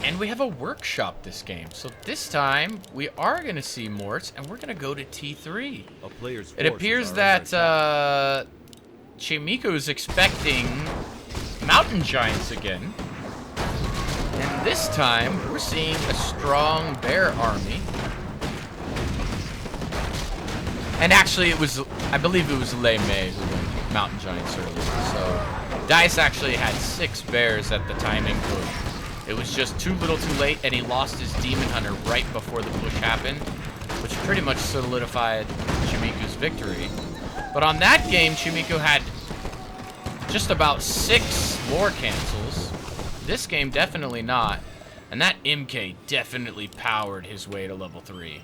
And we have a workshop this game. So this time, we are going to see Morts, and we're going to go to T3. A player's It appears that Chimiko is expecting mountain giants again. And this time, we're seeing a strong bear army. And actually, it was, I believe it was Lei Mei who went mountain giants earlier. So Dice actually had 6 bears at the timing push. It was just too little too late, and he lost his Demon Hunter right before the push happened, which pretty much solidified Chimiko's victory. But on that game, Chimiko had just about 6 lore cancels. This game, definitely not. And that MK definitely powered his way to level 3.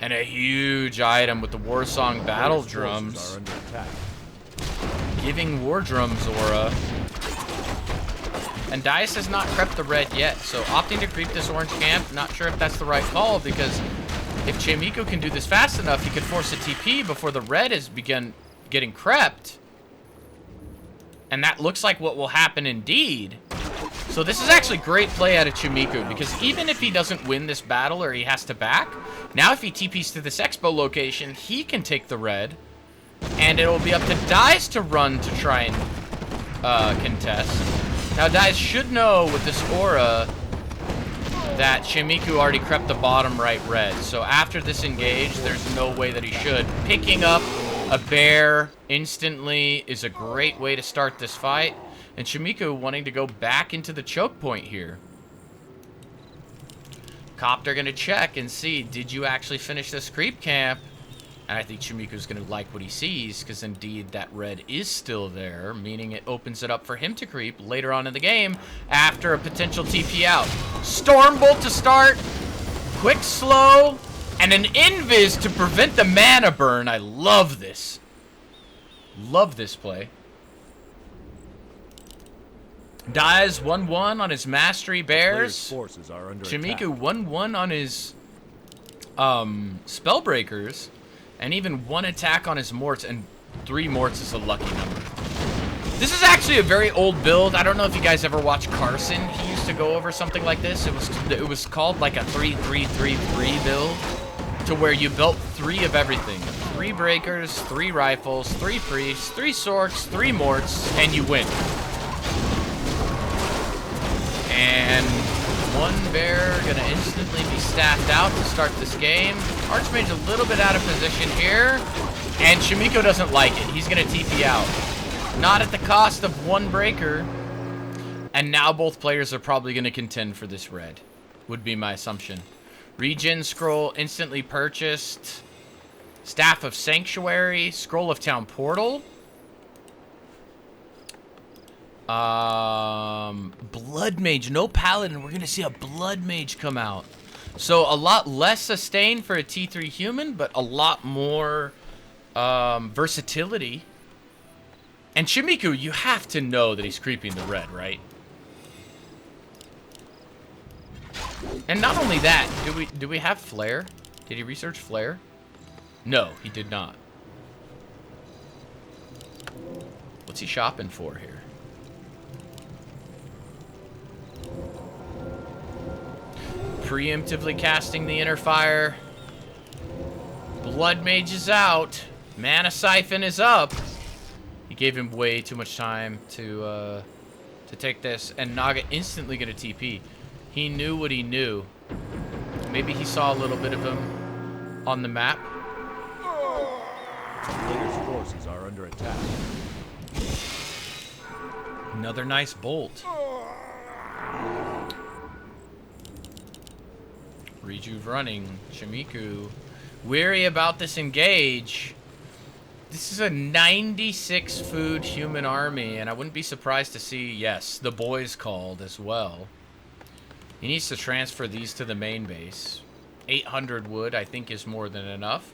And a huge item with the Warsong Battle Drums, are under attack. giving War Drums aura. And Dice has not crept the red yet, so opting to creep this orange camp, not sure if that's the right call, because if Chimiko can do this fast enough, he could force a TP before the red has begun getting crept. And that looks like what will happen indeed. So this is actually great play out of Chimiko, because even if he doesn't win this battle or he has to back, now if he TPs to this expo location, he can take the red, and it'll be up to Dice to run to try and contest. Now, Dice should know with this aura that Chimiko already crept the bottom right red. So after this engage, there's no way that he should. Picking up a bear instantly is a great way to start this fight. And Chimiko wanting to go back into the choke point here. Copter gonna check and see, did you actually finish this creep camp? And I think Chimiko's going to like what he sees, because indeed that red is still there, meaning it opens it up for him to creep later on in the game after a potential TP out. Stormbolt to start, quick slow, and an invis to prevent the mana burn. I love this. Love this play. Dies 1-1 on his Mastery Bears. Forces are under Chimiko attack. 1-1 on his Spellbreakers. And even 1 attack on his Morts, and 3 Morts is a lucky number. This is actually a very old build. I don't know if you guys ever watched Carson. He used used to go over something like this. It was called like a 3-3-3-3 build, to where you built 3 of everything: 3 breakers, 3 rifles, 3 priests, 3 sorks, 3 morts, and you win. And 1 bear gonna instantly be staffed out to start this game. Archmage a little bit out of position here, and Shimiko doesn't like it. He's gonna TP out. Not at the cost of 1 breaker. And now both players are probably gonna contend for this red, would be my assumption. Regen scroll instantly purchased. Staff of Sanctuary, Scroll of Town Portal. Blood Mage, no Paladin. We're gonna see a Blood Mage come out. So a lot less sustain for a T3 human, but a lot more versatility. And Shimiku, you have to know that he's creeping the red, right? And not only that, do we have Flare? Did he research Flare? No, he did not. What's he shopping for here? Preemptively casting the Inner Fire. Blood Mage is out. Mana Siphon is up. He gave him way too much time to take this, and Naga instantly gonna TP. He knew what he knew. Maybe he saw a little bit of him on the map. Players' forces are under attack. Another nice bolt. Rejuve running. Shimiku weary about this engage. This is a 96 food human army, and I wouldn't be surprised to see, yes, the boys called as well. He needs to transfer these to the main base. 800 wood, I think, is more than enough.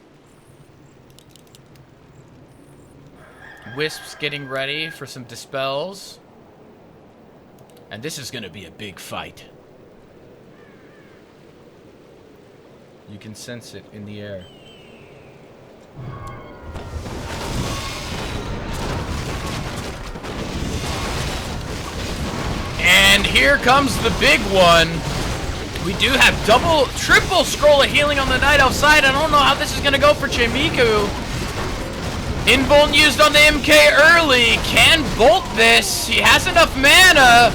Wisps getting ready for some dispels. And this is going to be a big fight. You can sense it in the air. And here comes the big one. We do have triple scroll of healing on the Night Elf side. I don't know how this is going to go for Chimiku. Invuln used on the MK early. Can bolt this. He has enough mana.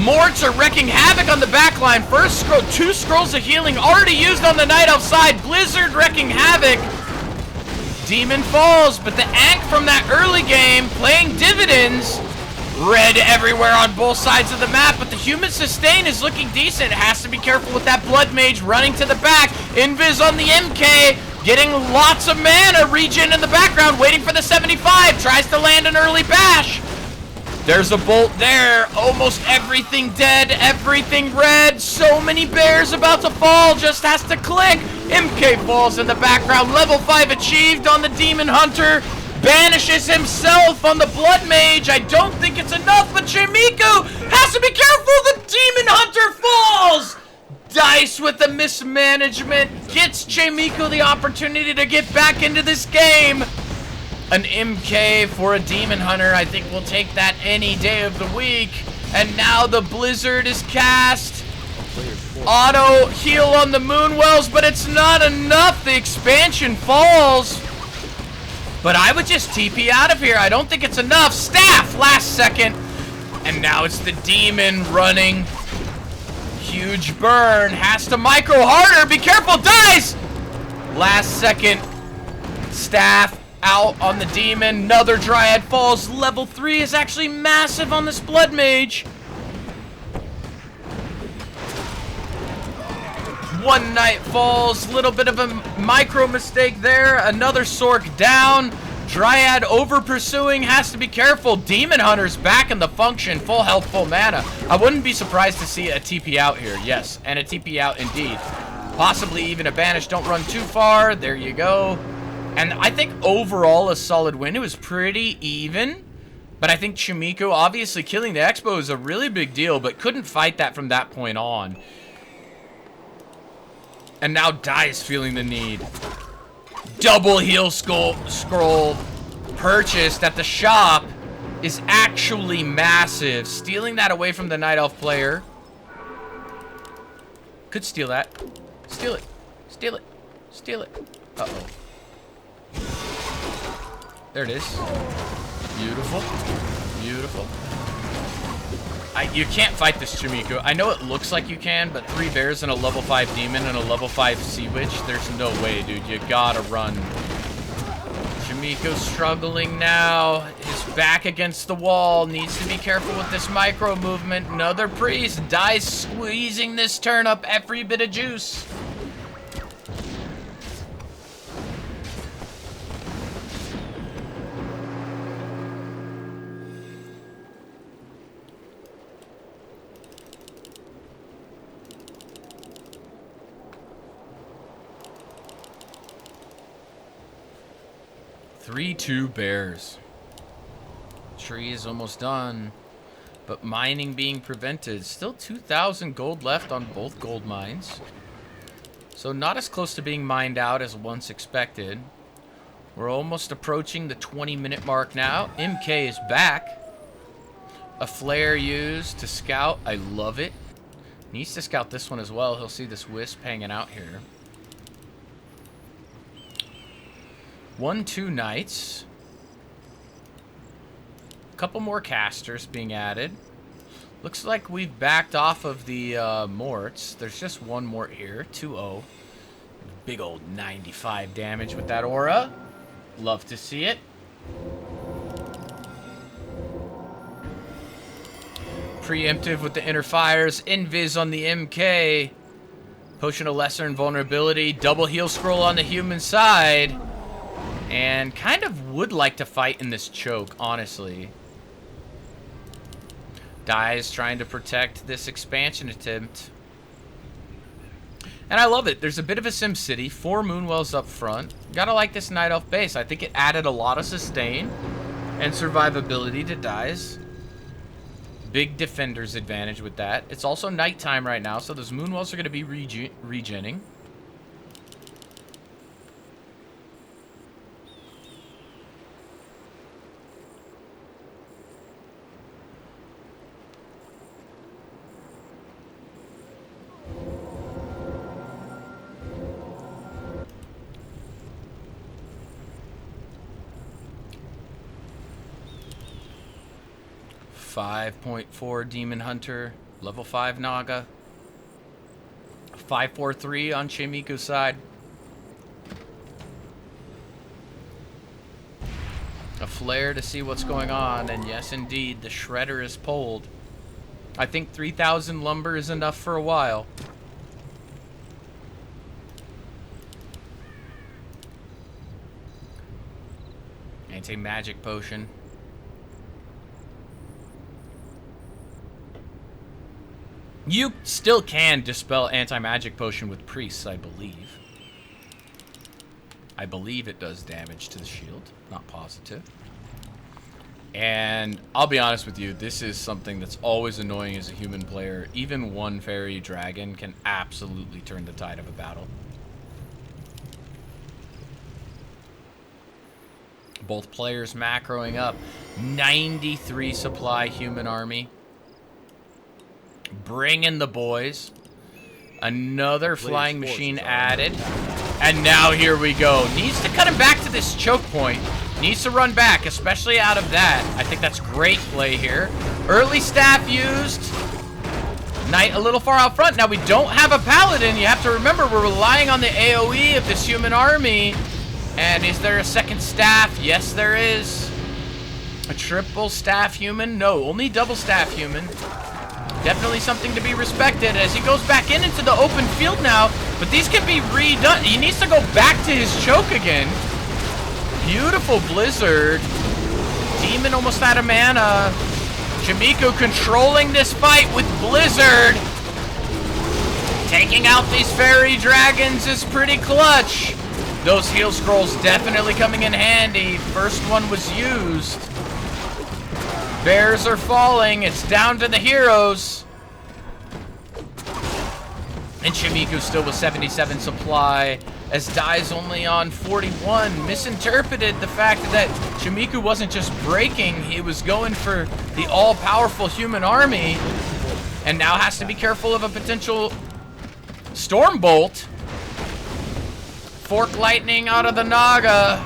Morts are wrecking havoc on the backline. First scroll, 2 scrolls of healing already used on the Night Elf side. Blizzard wrecking havoc. Demon falls, but the Ankh from that early game playing dividends. Red everywhere on both sides of the map, but the human sustain is looking decent. Has to be careful with that Blood Mage running to the back. Invis on the MK, getting lots of mana. Regen in the background, waiting for the 75. Tries to land an early bash. There's a bolt there. Almost everything dead, everything red. So many bears about to fall, just has to click. MK falls in the background. Level 5 achieved on the Demon Hunter. Banishes himself on the Blood Mage. I don't think it's enough, but Shimiku has to be careful. The Demon Hunter falls. Dice with the mismanagement gets Shimiku the opportunity to get back into this game. An MK for a Demon Hunter. I think we'll take that any day of the week. And now the Blizzard is cast. Auto heal on the Moonwells, but it's not enough. The expansion falls. But I would just TP out of here. I don't think it's enough. Staff last second. And now it's the Demon running. Huge burn. Has to micro harder. Be careful. Dies. Last second. Staff out on the Demon. Another Dryad falls. Level 3 is actually massive on this Blood Mage. One Knight falls. Little bit of a micro mistake there. Another Sork down. Dryad over pursuing. Has to be careful. Demon Hunter's back in the function. Full health, full mana. I wouldn't be surprised to see a TP out here. Yes, and a TP out indeed. Possibly even a banish. Don't run too far. There you go. And I think overall a solid win. It was pretty even. But I think Shimiku obviously killing the Expo is a really big deal, but couldn't fight that from that point on. And now Dai's feeling the need. Double heal scroll purchased at the shop is actually massive. Stealing that away from the Night Elf player. Could steal that. Steal it. Steal it. Steal it. Uh-oh. There it is. Beautiful. Beautiful. You can't fight this Chimiku. I know it looks like you can, but 3 bears and a level 5 demon and a level 5 sea witch, there's no way, dude. You gotta run. Chimiku's struggling now. His back against the wall. Needs to be careful with this micro movement. Another priest. Dies squeezing this turnip every bit of juice. Two bears. Tree is almost done, but mining being prevented. Still 2,000 gold left on both gold mines. So not as close to being mined out as once expected. We're almost approaching the 20-minute mark now. MK is back. A flare used to scout. I love it. Needs to scout this one as well. He'll see this wisp hanging out here. 1-2 knights. A couple more casters being added. Looks like we've backed off of the morts. There's just one mort here. 2-0. Big old 95 damage with that aura. Love to see it. Preemptive with the inner fires. Invis on the MK. Potion of Lesser Invulnerability. Double heal scroll on the human side. And kind of would like to fight in this choke, honestly. Dies trying to protect this expansion attempt. And I love it. There's a bit of a Sim City. 4 Moonwells up front. Gotta like this Night Elf base. I think it added a lot of sustain and survivability to Dies. Big defender's advantage with that. It's also nighttime right now, so those Moonwells are going to be regenning. .4 Demon Hunter, level 5 Naga, 543 on Chimiku's side. A flare to see what's going on, and yes indeed, the shredder is pulled. I think 3,000 lumber is enough for a while. Anti-magic potion. You still can dispel anti-magic potion with priests, I believe. I believe it does damage to the shield. Not positive. And I'll be honest with you, this is something that's always annoying as a human player. Even one fairy dragon can absolutely turn the tide of a battle. Both players macroing up. 93 supply human army. Bring in the boys. Another flying machine added. And now here we go. Needs to cut him back to this choke point. Needs to run back, especially out of that. I think that's great play here. Early staff used. Knight a little far out front. Now we don't have a paladin. You have to remember we're relying on the AoE of this human army. And is there a second staff? Yes, there is. A triple staff human? No, only double staff human. Definitely something to be respected as he goes back into the open field now. But these can be redone. He needs to go back to his choke again. Beautiful blizzard. Demon almost out of mana. Chimiku controlling this fight with blizzard. Taking out these fairy dragons is pretty clutch. Those heal scrolls definitely coming in handy. First one was used. Bears are falling. It's down to the heroes. And Chimiku still with 77 supply as Dai's only on 41. Misinterpreted the fact that Chimiku wasn't just breaking, he was going for the all-powerful human army and now has to be careful of a potential Stormbolt. Fork Lightning out of the Naga.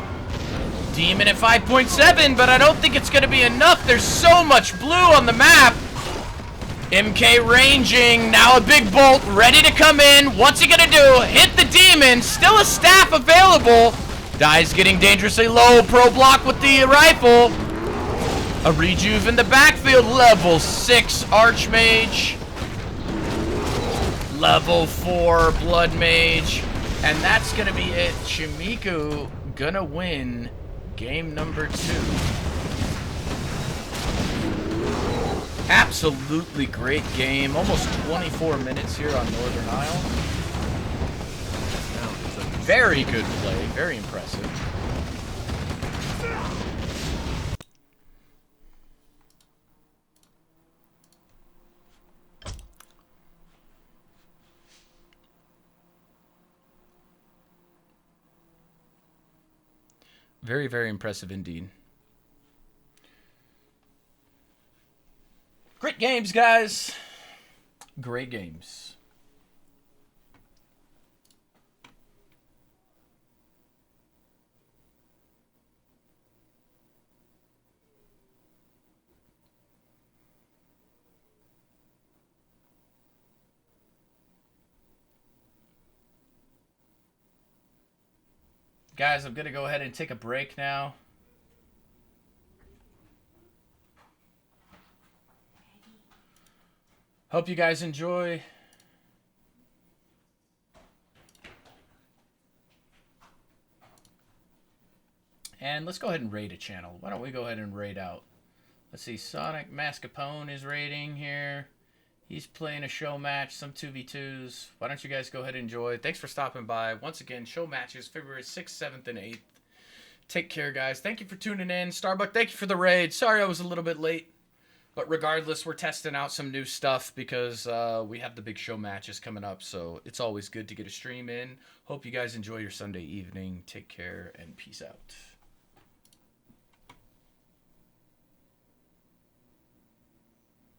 Demon at 5.7, but I don't think it's going to be enough. There's so much blue on the map. MK ranging. Now a big bolt ready to come in. What's he going to do? Hit the demon. Still a staff available. Die's getting dangerously low. Pro block with the rifle. A rejuve in the backfield. Level 6 Archmage. Level 4 Blood Mage. And that's going to be it. Chimiku gonna win game number 2. Absolutely great game. Almost 24 minutes here on Northern Isle. Very good play. Very impressive. Very, very impressive indeed. Great games, guys. Great games. Guys, I'm going to go ahead and take a break now. Hope you guys enjoy. And let's go ahead and raid a channel. Why don't we go ahead and raid out? Let's see, Sonic Mascarpone is raiding here. He's playing a show match, some 2v2s. Why don't you guys go ahead and enjoy? Thanks for stopping by. Once again, show matches February 6th, 7th, and 8th. Take care, guys. Thank you for tuning in. Starbuck, thank you for the raid. Sorry I was a little bit late. But regardless, we're testing out some new stuff because we have the big show matches coming up. So it's always good to get a stream in. Hope you guys enjoy your Sunday evening. Take care and peace out.